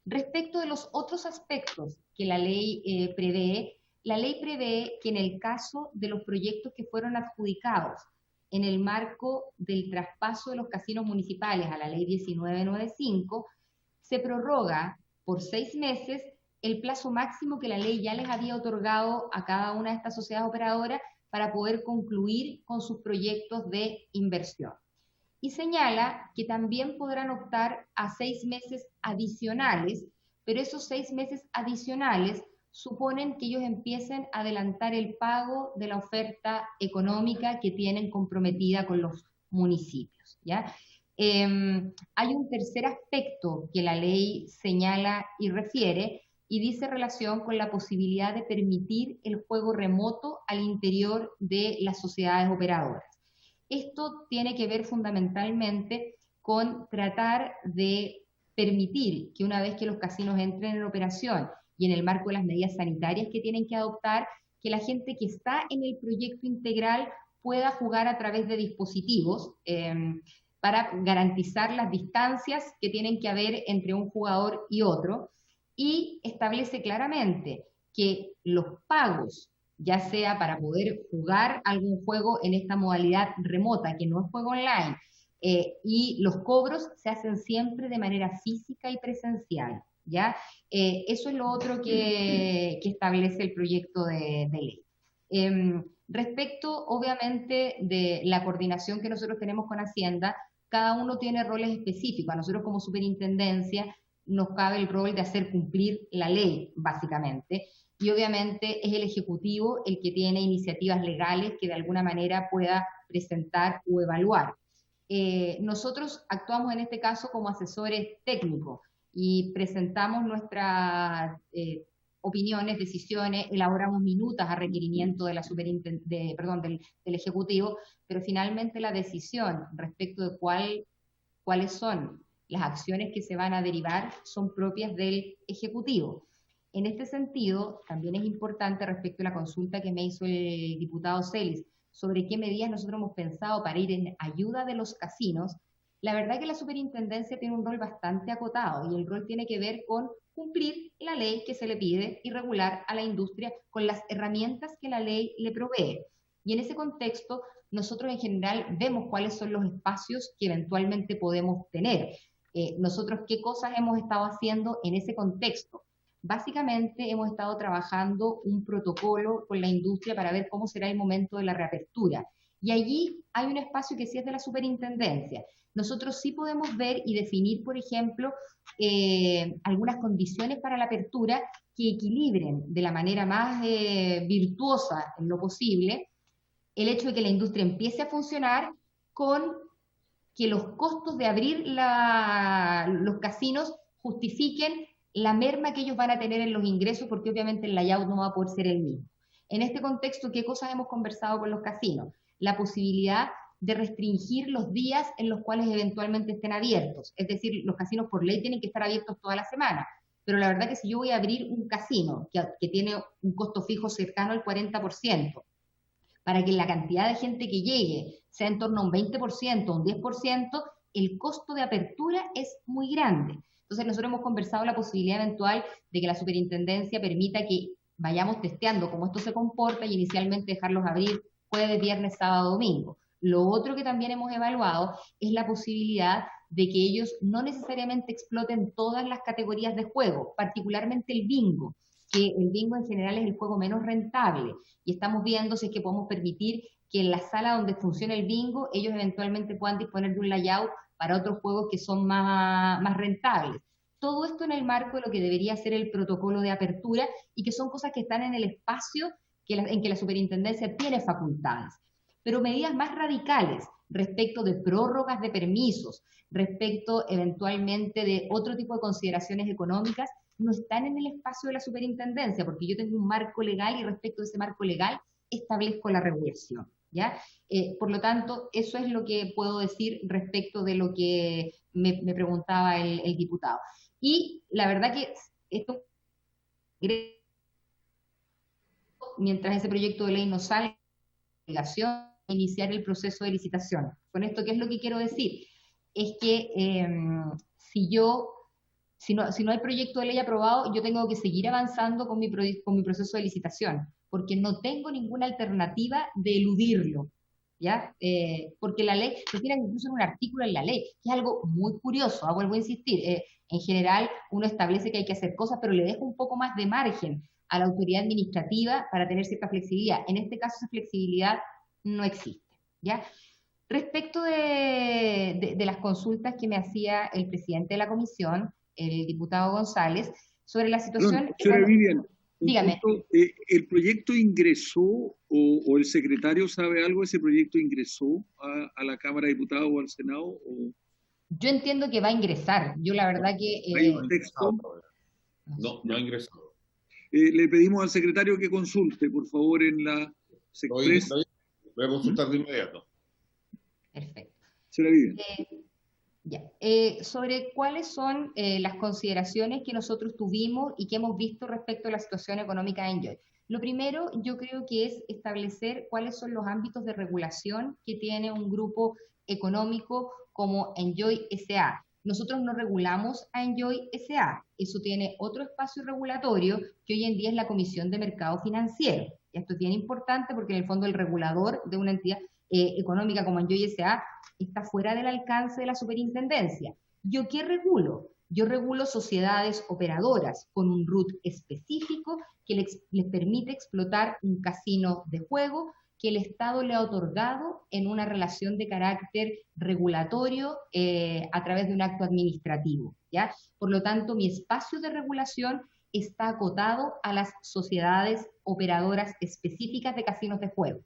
Respecto de los otros aspectos que la ley prevé que en el caso de los proyectos que fueron adjudicados en el marco del traspaso de los casinos municipales a la ley 1995, se prorroga por 6 meses el plazo máximo que la ley ya les había otorgado a cada una de estas sociedades operadoras para poder concluir con sus proyectos de inversión. Y señala que también podrán optar a 6 meses adicionales, pero esos 6 meses adicionales suponen que ellos empiecen a adelantar el pago de la oferta económica que tienen comprometida con los municipios, ¿ya? Hay un tercer aspecto que la ley señala y refiere, y dice relación con la posibilidad de permitir el juego remoto al interior de las sociedades operadoras. Esto tiene que ver fundamentalmente con tratar de permitir que una vez que los casinos entren en operación y en el marco de las medidas sanitarias que tienen que adoptar, que la gente que está en el proyecto integral pueda jugar a través de dispositivos para garantizar las distancias que tienen que haber entre un jugador y otro, y establece claramente que los pagos, ya sea para poder jugar algún juego en esta modalidad remota, que no es juego online, y los cobros se hacen siempre de manera física y presencial, ¿ya? Eso es lo otro que establece el proyecto de ley. Respecto, obviamente, de la coordinación que nosotros tenemos con Hacienda, cada uno tiene roles específicos. A nosotros como superintendencia nos cabe el rol de hacer cumplir la ley, básicamente, y obviamente es el Ejecutivo el que tiene iniciativas legales que de alguna manera pueda presentar o evaluar. Nosotros actuamos en este caso como asesores técnicos y presentamos nuestras opiniones, decisiones, elaboramos minutas a requerimiento de la del Ejecutivo, pero finalmente la decisión respecto de cuáles son las acciones que se van a derivar son propias del Ejecutivo. En este sentido, también es importante respecto a la consulta que me hizo el diputado Celis sobre qué medidas nosotros hemos pensado para ir en ayuda de los casinos. La verdad que la superintendencia tiene un rol bastante acotado y el rol tiene que ver con cumplir la ley que se le pide y regular a la industria con las herramientas que la ley le provee. Y en ese contexto, nosotros en general vemos cuáles son los espacios que eventualmente podemos tener. Nosotros, ¿qué cosas hemos estado haciendo en ese contexto? Básicamente hemos estado trabajando un protocolo con la industria para ver cómo será el momento de la reapertura. Y allí hay un espacio que sí es de la superintendencia. Nosotros sí podemos ver y definir, por ejemplo, algunas condiciones para la apertura que equilibren de la manera más virtuosa en lo posible el hecho de que la industria empiece a funcionar con que los costos de abrir los casinos justifiquen la merma que ellos van a tener en los ingresos, porque obviamente el layout no va a poder ser el mismo. En este contexto, ¿qué cosas hemos conversado con los casinos? La posibilidad de restringir los días en los cuales eventualmente estén abiertos. Es decir, los casinos por ley tienen que estar abiertos toda la semana. Pero la verdad que si yo voy a abrir un casino que tiene un costo fijo cercano al 40%, para que la cantidad de gente que llegue sea en torno a un 20%, un 10%, el costo de apertura es muy grande. Entonces nosotros hemos conversado la posibilidad eventual de que la superintendencia permita que vayamos testeando cómo esto se comporta y inicialmente dejarlos abrir jueves, viernes, sábado, domingo. Lo otro que también hemos evaluado es la posibilidad de que ellos no necesariamente exploten todas las categorías de juego, particularmente el bingo, que el bingo en general es el juego menos rentable, y estamos viendo si es que podemos permitir que en la sala donde funciona el bingo, ellos eventualmente puedan disponer de un layout para otros juegos que son más rentables. Todo esto en el marco de lo que debería ser el protocolo de apertura, y que son cosas que están en el espacio en que la superintendencia tiene facultades. Pero medidas más radicales respecto de prórrogas de permisos, respecto eventualmente de otro tipo de consideraciones económicas, no están en el espacio de la superintendencia, porque yo tengo un marco legal y respecto de ese marco legal establezco la regulación, ¿ya? Por lo tanto, eso es lo que puedo decir respecto de lo que me preguntaba el diputado. Y la verdad que esto, mientras ese proyecto de ley no salga, obligación de iniciar el proceso de licitación. Con esto, ¿qué es lo que quiero decir? Es que si no hay proyecto de ley aprobado, yo tengo que seguir avanzando con mi proceso de licitación, porque no tengo ninguna alternativa de eludirlo, ¿ya? Porque la ley, se tiene incluso un artículo en la ley, que es algo muy curioso, vuelvo a insistir, en general uno establece que hay que hacer cosas, pero le deja un poco más de margen a la autoridad administrativa para tener cierta flexibilidad. En este caso esa flexibilidad no existe, ¿ya? Respecto de las consultas que me hacía el presidente de la comisión, el diputado González, sobre la situación... Señora Vivian, dígame. ¿El proyecto ingresó o el secretario sabe algo? ¿Ese proyecto ingresó a la Cámara de Diputados o al Senado? ¿O? Yo entiendo que va a ingresar. Yo la verdad que... ¿Hay un texto? No ha ingresado. Le pedimos al secretario que consulte, por favor, en la Sexpress. Voy a consultar de inmediato. Perfecto. Señora Vivian. Sobre cuáles son las consideraciones que nosotros tuvimos y que hemos visto respecto a la situación económica de Enjoy. Lo primero, yo creo que es establecer cuáles son los ámbitos de regulación que tiene un grupo económico como Enjoy S.A. Nosotros no regulamos a Enjoy S.A. Eso tiene otro espacio regulatorio que hoy en día es la Comisión de Mercado Financiero. Y esto es bien importante porque en el fondo el regulador de una entidad económica como Enjoy S.A. está fuera del alcance de la superintendencia. ¿Yo qué regulo? Yo regulo sociedades operadoras con un RUT específico que les permite explotar un casino de juego que el Estado le ha otorgado en una relación de carácter regulatorio a través de un acto administrativo, ¿ya? Por lo tanto, mi espacio de regulación está acotado a las sociedades operadoras específicas de casinos de juego.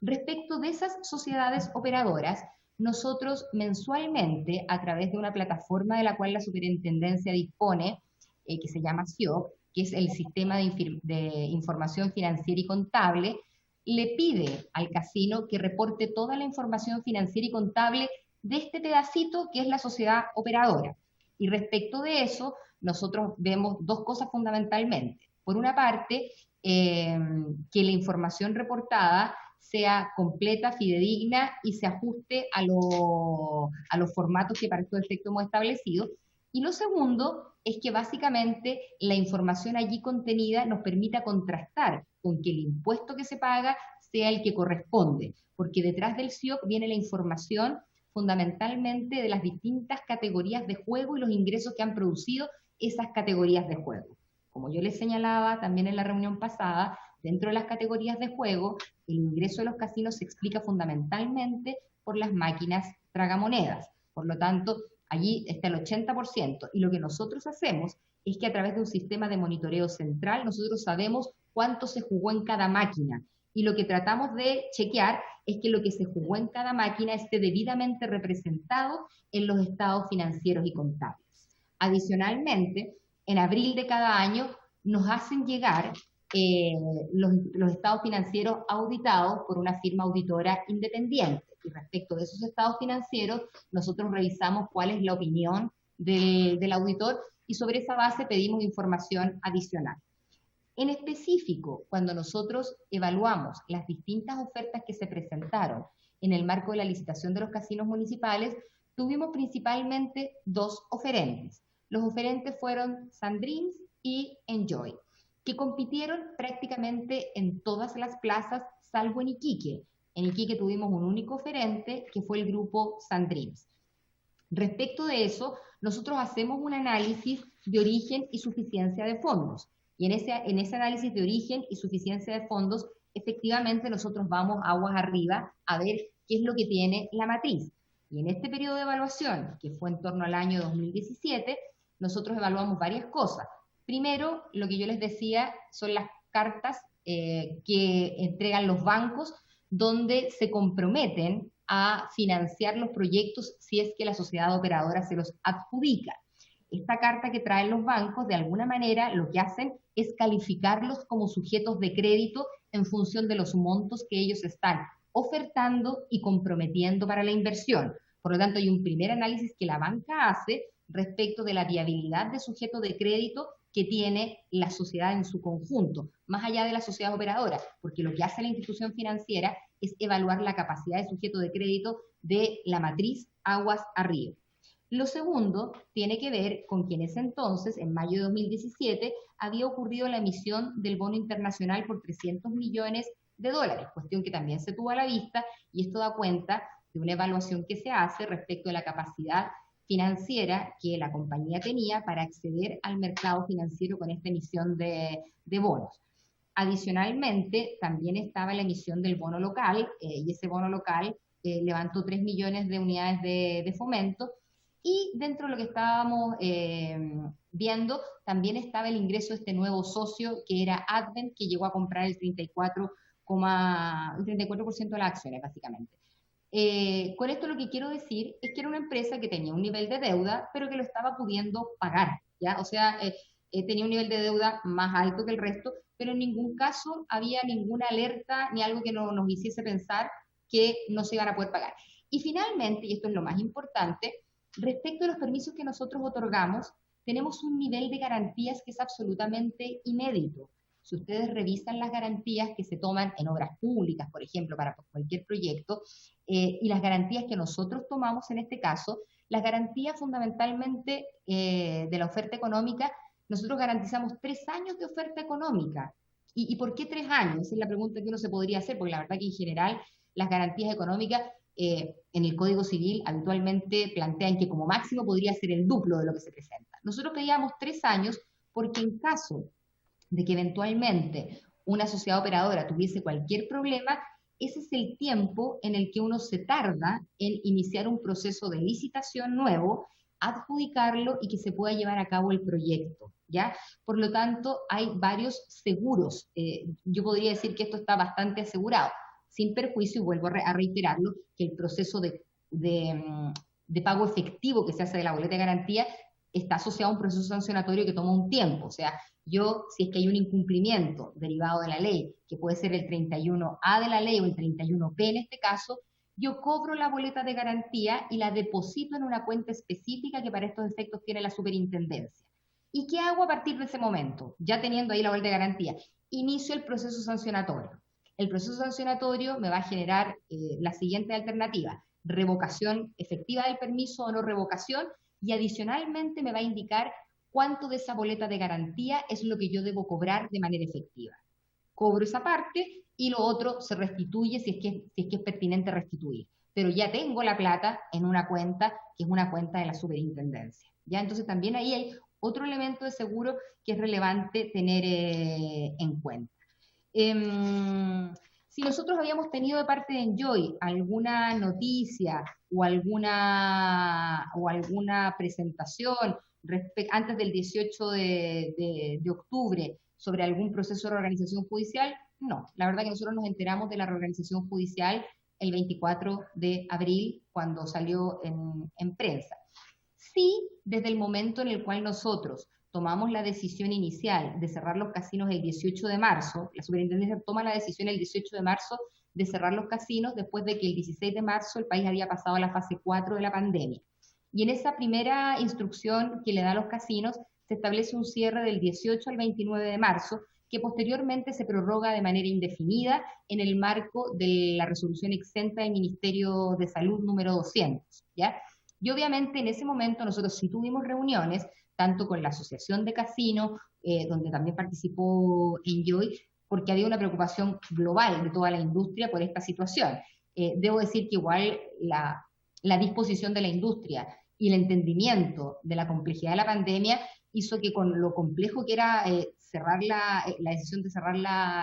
Respecto de esas sociedades operadoras, nosotros mensualmente, a través de una plataforma de la cual la superintendencia dispone, que se llama SIOC, que es el Sistema de Información Financiera y Contable, le pide al casino que reporte toda la información financiera y contable de este pedacito que es la sociedad operadora. Y respecto de eso, nosotros vemos dos cosas fundamentalmente. Por una parte, que la información reportada sea completa, fidedigna y se ajuste a los formatos que para estos efectos hemos establecido. Y lo segundo es que básicamente la información allí contenida nos permita contrastar con que el impuesto que se paga sea el que corresponde, porque detrás del SIOC viene la información fundamentalmente de las distintas categorías de juego y los ingresos que han producido esas categorías de juego. Como yo les señalaba también en la reunión pasada, dentro de las categorías de juego, el ingreso de los casinos se explica fundamentalmente por las máquinas tragamonedas. Por lo tanto, allí está el 80%. Y lo que nosotros hacemos es que a través de un sistema de monitoreo central, nosotros sabemos cuánto se jugó en cada máquina. Y lo que tratamos de chequear es que lo que se jugó en cada máquina esté debidamente representado en los estados financieros y contables. Adicionalmente, en abril de cada año nos hacen llegar los estados financieros auditados por una firma auditora independiente. Y respecto de esos estados financieros, nosotros revisamos cuál es la opinión del auditor y sobre esa base pedimos información adicional. En específico, cuando nosotros evaluamos las distintas ofertas que se presentaron en el marco de la licitación de los casinos municipales, tuvimos principalmente dos oferentes. Los oferentes fueron Sandreams y Enjoy, que compitieron prácticamente en todas las plazas, salvo en Iquique. En Iquique tuvimos un único oferente, que fue el grupo Sandreams. Respecto de eso, nosotros hacemos un análisis de origen y suficiencia de fondos. Y en ese análisis de origen y suficiencia de fondos, efectivamente nosotros vamos aguas arriba a ver qué es lo que tiene la matriz. Y en este periodo de evaluación, que fue en torno al año 2017, nosotros evaluamos varias cosas. Primero, lo que yo les decía son las cartas que entregan los bancos, donde se comprometen a financiar los proyectos si es que la sociedad operadora se los adjudica. Esta carta que traen los bancos, de alguna manera, lo que hacen es calificarlos como sujetos de crédito en función de los montos que ellos están ofertando y comprometiendo para la inversión. Por lo tanto, hay un primer análisis que la banca hace respecto de la viabilidad de sujeto de crédito que tiene la sociedad en su conjunto, más allá de la sociedad operadora, porque lo que hace la institución financiera es evaluar la capacidad de sujeto de crédito de la matriz aguas arriba. Lo segundo tiene que ver con que en ese entonces, en mayo de 2017, había ocurrido la emisión del bono internacional por $300 millones, cuestión que también se tuvo a la vista, y esto da cuenta de una evaluación que se hace respecto de la capacidad financiera que la compañía tenía para acceder al mercado financiero con esta emisión de bonos. Adicionalmente, también estaba la emisión del bono local, y ese bono local levantó 3 millones de unidades de fomento, y dentro de lo que estábamos viendo, también estaba el ingreso de este nuevo socio, que era Advent, que llegó a comprar el 34% de las acciones, básicamente. Con esto lo que quiero decir es que era una empresa que tenía un nivel de deuda, pero que lo estaba pudiendo pagar, ¿ya? O sea, tenía un nivel de deuda más alto que el resto, pero en ningún caso había ninguna alerta ni algo que nos hiciese pensar que no se iban a poder pagar. Y finalmente, y esto es lo más importante, respecto a los permisos que nosotros otorgamos, tenemos un nivel de garantías que es absolutamente inédito. Si ustedes revisan las garantías que se toman en obras públicas, por ejemplo, para cualquier proyecto, y las garantías que nosotros tomamos en este caso, las garantías fundamentalmente de la oferta económica, nosotros garantizamos 3 años de oferta económica. ¿Y por qué 3 años? Esa es la pregunta que uno se podría hacer, porque la verdad que en general las garantías económicas en el Código Civil habitualmente plantean que como máximo podría ser el duplo de lo que se presenta. Nosotros pedíamos 3 años porque en caso de que eventualmente una sociedad operadora tuviese cualquier problema, ese es el tiempo en el que uno se tarda en iniciar un proceso de licitación nuevo, adjudicarlo y que se pueda llevar a cabo el proyecto, ¿ya? Por lo tanto, hay varios seguros. Yo podría decir que esto está bastante asegurado, sin perjuicio, y vuelvo a reiterarlo, que el proceso de pago efectivo que se hace de la boleta de garantía está asociado a un proceso sancionatorio que toma un tiempo. O sea, yo, si es que hay un incumplimiento derivado de la ley, que puede ser el 31A de la ley o el 31P en este caso, yo cobro la boleta de garantía y la deposito en una cuenta específica que para estos efectos tiene la superintendencia. ¿Y qué hago a partir de ese momento? Ya teniendo ahí la boleta de garantía, inicio el proceso sancionatorio. El proceso sancionatorio me va a generar la siguiente alternativa: revocación efectiva del permiso o no revocación, y adicionalmente me va a indicar cuánto de esa boleta de garantía es lo que yo debo cobrar de manera efectiva. Cobro esa parte y lo otro se restituye si es que es pertinente restituir. pero ya tengo la plata en una cuenta que es una cuenta de la superintendencia. ¿Ya? Entonces también ahí hay otro elemento de seguro que es relevante tener en cuenta. Si nosotros habíamos tenido de parte de Enjoy alguna noticia o alguna presentación antes del 18 de octubre sobre algún proceso de reorganización judicial, no. La verdad que nosotros nos enteramos de la reorganización judicial el 24 de abril, cuando salió en prensa. Sí, desde el momento en el cual nosotros tomamos la decisión inicial de cerrar los casinos el 18 de marzo, la superintendencia toma la decisión el 18 de marzo de cerrar los casinos después de que el 16 de marzo el país había pasado a la fase 4 de la pandemia. Y en esa primera instrucción que le da a los casinos se establece un cierre del 18 al 29 de marzo, que posteriormente se prorroga de manera indefinida en el marco de la resolución exenta del Ministerio de Salud número 200, ¿ya? Y obviamente en ese momento nosotros sí tuvimos reuniones, tanto con la Asociación de Casinos, donde también participó Enjoy, porque había una preocupación global de toda la industria por esta situación. Debo decir que igual la disposición de la industria y el entendimiento de la complejidad de la pandemia hizo que con lo complejo que era cerrar la decisión de cerrar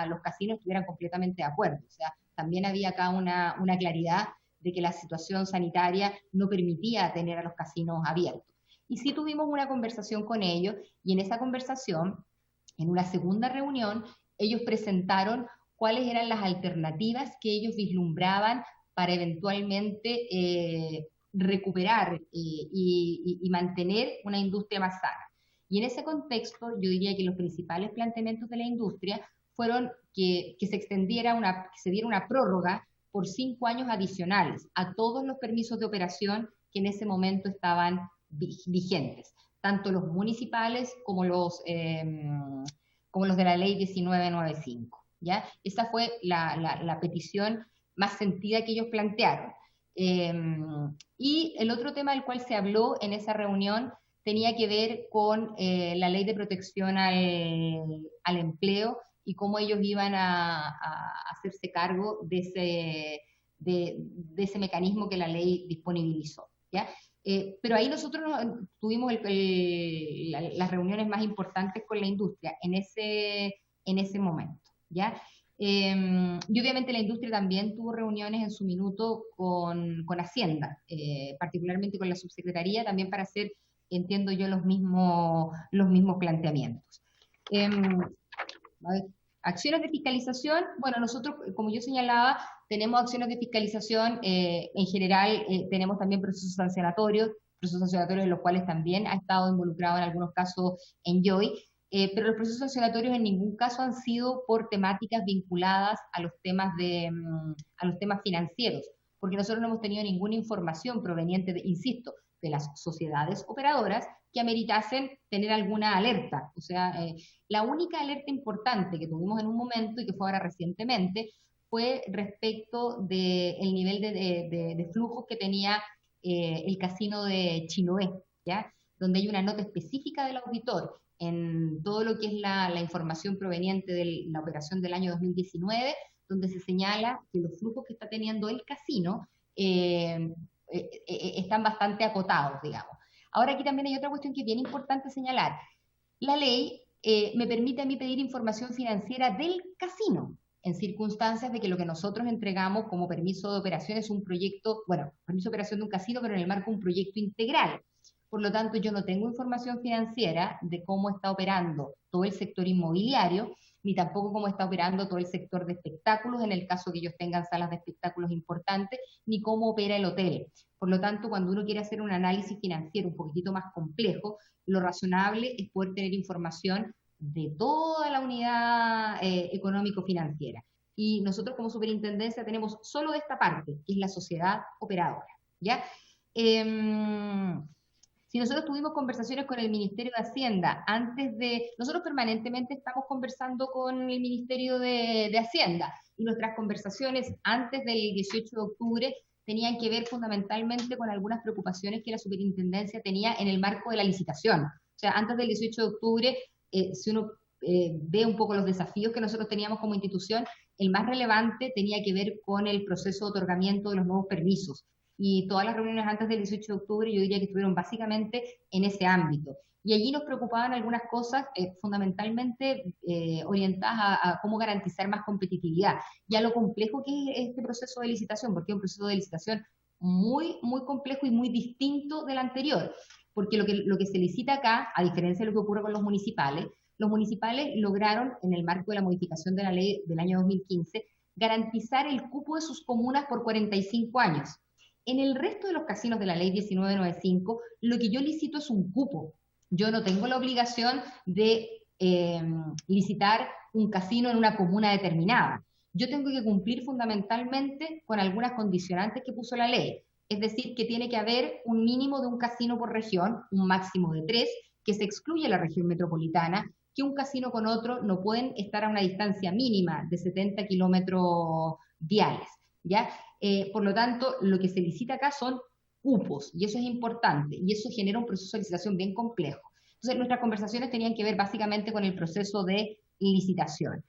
los casinos estuvieran completamente de acuerdo. O sea, también había acá una claridad de que la situación sanitaria no permitía tener a los casinos abiertos. Y sí tuvimos una conversación con ellos, y en esa conversación, en una segunda reunión, ellos presentaron cuáles eran las alternativas que ellos vislumbraban para eventualmente recuperar y mantener una industria más sana. Y en ese contexto, yo diría que los principales planteamientos de la industria fueron que se diera una prórroga por 5 años adicionales a todos los permisos de operación que en ese momento estaban vigentes, tanto los municipales como los de la ley 1995. ¿Ya? Esa fue la petición más sentida que ellos plantearon. Y el otro tema del cual se habló en esa reunión tenía que ver con la ley de protección al empleo y cómo ellos iban a hacerse cargo de ese mecanismo que la ley disponibilizó, ¿ya? Pero ahí nosotros tuvimos las reuniones más importantes con la industria en ese momento, ¿ya? Y obviamente la industria también tuvo reuniones en su minuto con Hacienda, particularmente con la subsecretaría, también para hacer, entiendo yo, los mismos planteamientos. A ver, acciones de fiscalización, bueno, nosotros, como yo señalaba, tenemos acciones de fiscalización, en general tenemos también procesos sancionatorios en los cuales también ha estado involucrado en algunos casos Enjoy, pero los procesos sancionatorios en ningún caso han sido por temáticas vinculadas a los temas financieros, porque nosotros no hemos tenido ninguna información proveniente, insisto, de las sociedades operadoras que ameritasen tener alguna alerta. O sea, la única alerta importante que tuvimos en un momento y que fue ahora recientemente fue respecto del nivel de flujos que tenía el casino de Chiloé, ¿ya? Donde hay una nota específica del auditor en todo lo que es la información proveniente de la operación del año 2019, donde se señala que los flujos que está teniendo el casino están bastante acotados, digamos. Ahora aquí también hay otra cuestión que es bien importante señalar. La ley me permite a mí pedir información financiera del casino, en circunstancias de que lo que nosotros entregamos como permiso de operación es un proyecto, bueno, permiso de operación de un casino, pero en el marco de un proyecto integral. Por lo tanto, yo no tengo información financiera de cómo está operando todo el sector inmobiliario, ni tampoco cómo está operando todo el sector de espectáculos, en el caso que ellos tengan salas de espectáculos importantes, ni cómo opera el hotel. Por lo tanto, cuando uno quiere hacer un análisis financiero un poquitito más complejo, lo razonable es poder tener información de toda la unidad económico-financiera. Y nosotros como superintendencia tenemos solo de esta parte, que es la sociedad operadora, ¿ya? Si nosotros tuvimos conversaciones con el Ministerio de Hacienda nosotros permanentemente estamos conversando con el Ministerio de Hacienda, y nuestras conversaciones antes del 18 de octubre tenían que ver fundamentalmente con algunas preocupaciones que la superintendencia tenía en el marco de la licitación. O sea, antes del 18 de octubre, si uno ve un poco los desafíos que nosotros teníamos como institución, el más relevante tenía que ver con el proceso de otorgamiento de los nuevos permisos. Y todas las reuniones antes del 18 de octubre yo diría que estuvieron básicamente en ese ámbito. Y allí nos preocupaban algunas cosas fundamentalmente orientadas a cómo garantizar más competitividad y a lo complejo que es este proceso de licitación, porque es un proceso de licitación muy, muy complejo y muy distinto del anterior, porque lo que se licita acá, a diferencia de lo que ocurre con los municipales lograron, en el marco de la modificación de la ley del año 2015, garantizar el cupo de sus comunas por 45 años. En el resto de los casinos de la ley 1995, lo que yo licito es un cupo. Yo no tengo la obligación de licitar un casino en una comuna determinada. Yo tengo que cumplir fundamentalmente con algunas condicionantes que puso la ley. Es decir, que tiene que haber un mínimo de un casino por región, un máximo de 3, que se excluye la región metropolitana, que un casino con otro no pueden estar a una distancia mínima de 70 kilómetros viales, ¿ya? Por lo tanto, lo que se licita acá son cupos, y eso es importante, y eso genera un proceso de licitación bien complejo. Entonces, nuestras conversaciones tenían que ver básicamente con el proceso de licitación.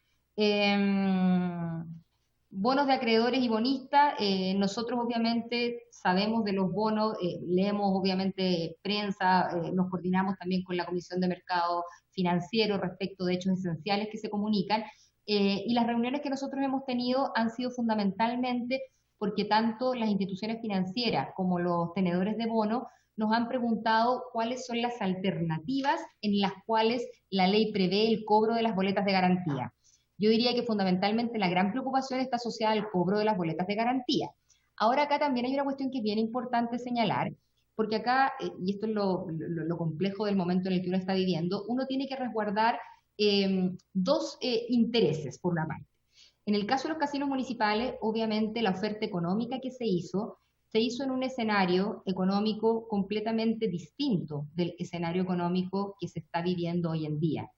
Bonos de acreedores y bonistas, nosotros obviamente sabemos de los bonos, leemos obviamente prensa, nos coordinamos también con la Comisión de Mercado Financiero respecto de hechos esenciales que se comunican, y las reuniones que nosotros hemos tenido han sido fundamentalmente porque tanto las instituciones financieras como los tenedores de bonos nos han preguntado cuáles son las alternativas en las cuales la ley prevé el cobro de las boletas de garantía. Yo diría que fundamentalmente la gran preocupación está asociada al cobro de las boletas de garantía. Ahora acá también hay una cuestión que es bien importante señalar, porque acá, y esto es lo complejo del momento en el que uno está viviendo, uno tiene que resguardar dos intereses, por una parte. En el caso de los casinos municipales, obviamente la oferta económica que se hizo en un escenario económico completamente distinto del escenario económico que se está viviendo hoy en día.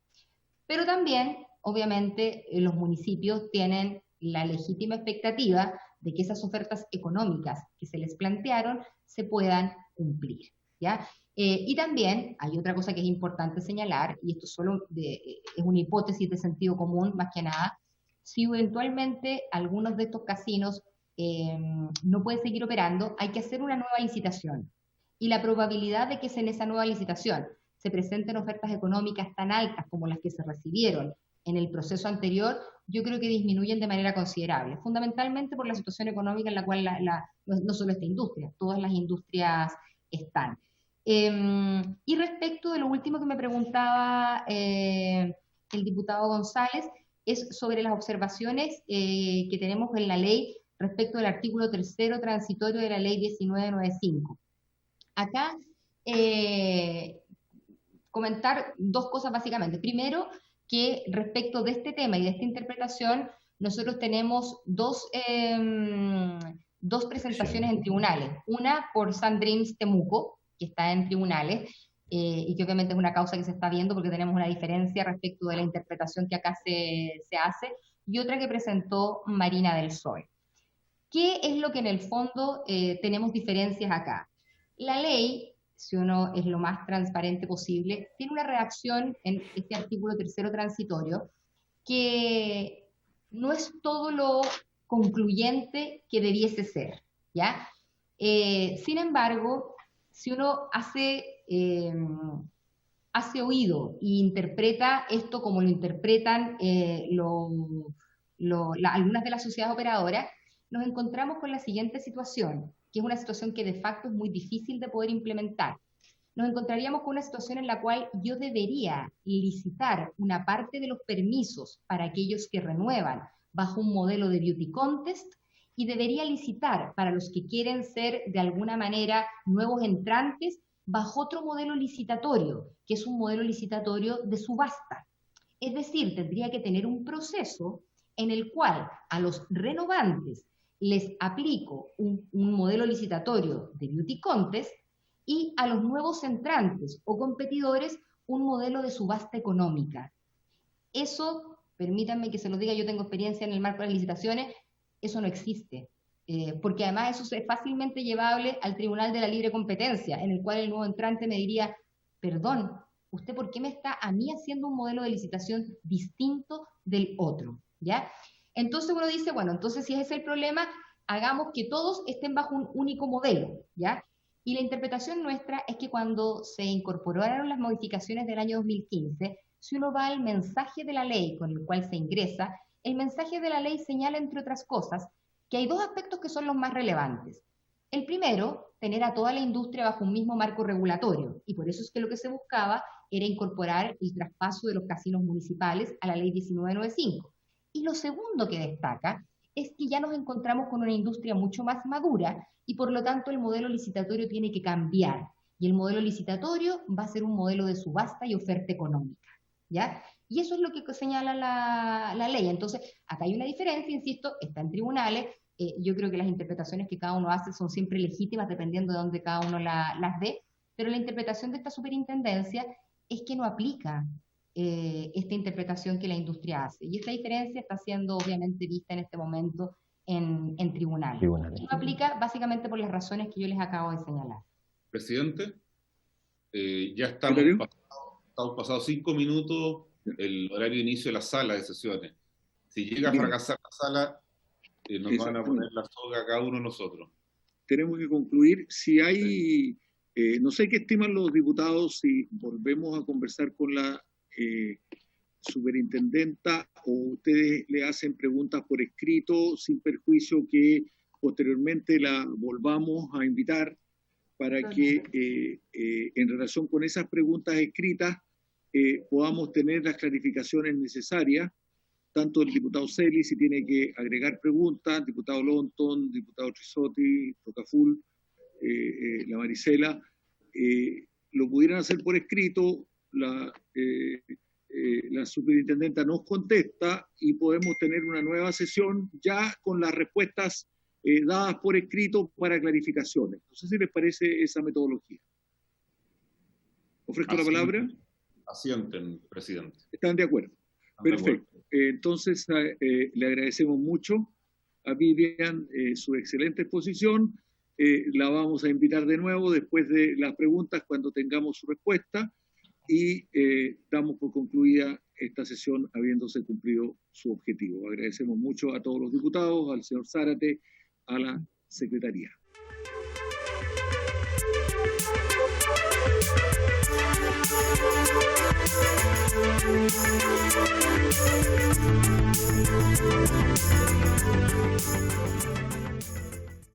Pero también, obviamente, los municipios tienen la legítima expectativa de que esas ofertas económicas que se les plantearon se puedan cumplir, ¿ya? Y también hay otra cosa que es importante señalar, y esto solo es una hipótesis de sentido común, más que nada, si eventualmente algunos de estos casinos no pueden seguir operando, hay que hacer una nueva licitación. Y la probabilidad de que en esa nueva licitación se presenten ofertas económicas tan altas como las que se recibieron en el proceso anterior, yo creo que disminuyen de manera considerable, fundamentalmente por la situación económica en la cual no solo esta industria, todas las industrias están. Y respecto de lo último que me preguntaba el diputado González, es sobre las observaciones que tenemos en la ley respecto del artículo 3º transitorio de la ley 1995. Acá, comentar dos cosas básicamente. Primero, que respecto de este tema y de esta interpretación, nosotros tenemos dos presentaciones en tribunales. Una por Sandreams Temuco, que está en tribunales, y que obviamente es una causa que se está viendo porque tenemos una diferencia respecto de la interpretación que acá se hace, y otra que presentó Marina del Sol. ¿Qué es lo que en el fondo tenemos diferencias acá? La ley, si uno es lo más transparente posible, tiene una redacción en este artículo 3º transitorio que no es todo lo concluyente que debiese ser, ¿ya? Sin embargo, si uno hace oído e interpreta esto como lo interpretan algunas de las sociedades operadoras, nos encontramos con la siguiente situación, que es una situación que de facto es muy difícil de poder implementar. Nos encontraríamos con una situación en la cual yo debería licitar una parte de los permisos para aquellos que renuevan bajo un modelo de beauty contest y debería licitar para los que quieren ser de alguna manera nuevos entrantes bajo otro modelo licitatorio, que es un modelo licitatorio de subasta. Es decir, tendría que tener un proceso en el cual a los renovantes les aplico un modelo licitatorio de beauty contest y a los nuevos entrantes o competidores un modelo de subasta económica. Eso, permítanme que se lo diga, yo tengo experiencia en el marco de las licitaciones, eso no existe, porque además eso es fácilmente llevable al Tribunal de la Libre Competencia, en el cual el nuevo entrante me diría, perdón, ¿usted por qué me está a mí haciendo un modelo de licitación distinto del otro? ¿Ya? Entonces uno dice, bueno, entonces si ese es el problema, hagamos que todos estén bajo un único modelo, ¿ya? Y la interpretación nuestra es que cuando se incorporaron las modificaciones del año 2015, si uno va al mensaje de la ley con el cual se ingresa, el mensaje de la ley señala, entre otras cosas, que hay dos aspectos que son los más relevantes. El primero, tener a toda la industria bajo un mismo marco regulatorio, y por eso es que lo que se buscaba era incorporar el traspaso de los casinos municipales a la ley 1995. Y lo segundo que destaca es que ya nos encontramos con una industria mucho más madura y por lo tanto el modelo licitatorio tiene que cambiar. Y el modelo licitatorio va a ser un modelo de subasta y oferta económica, ¿ya? Y eso es lo que señala la ley. Entonces, acá hay una diferencia, insisto, está en tribunales. Yo creo que las interpretaciones que cada uno hace son siempre legítimas dependiendo de dónde cada uno las ve, pero la interpretación de esta superintendencia es que no aplica esta interpretación que la industria hace. Y esta diferencia está siendo obviamente vista en este momento en tribunales. No aplica básicamente por las razones que yo les acabo de señalar. Presidente, ya estamos pasados 5 minutos el horario de inicio de la sala de sesiones. Si llega a fracasar la sala, nos van a poner la soga a cada uno de nosotros. Tenemos que concluir. Si hay, no sé qué estiman los diputados, si volvemos a conversar con la superintendenta o ustedes le hacen preguntas por escrito, sin perjuicio que posteriormente la volvamos a invitar para que en relación con esas preguntas escritas podamos tener las clarificaciones necesarias, tanto el diputado Celi, si tiene que agregar preguntas, diputado Lonton, diputado Trisotti, Rocaful, la Marisela, lo pudieran hacer por escrito, la superintendenta nos contesta y podemos tener una nueva sesión ya con las respuestas dadas por escrito para clarificaciones. No sé si les parece esa metodología. ¿Ofrezco la palabra? Asienten, presidente. ¿Están de acuerdo? Perfecto. Entonces, le agradecemos mucho a Vivian su excelente exposición. La vamos a invitar de nuevo después de las preguntas cuando tengamos su respuesta y damos por concluida esta sesión habiéndose cumplido su objetivo. Agradecemos mucho a todos los diputados, al señor Zárate, a la Secretaría.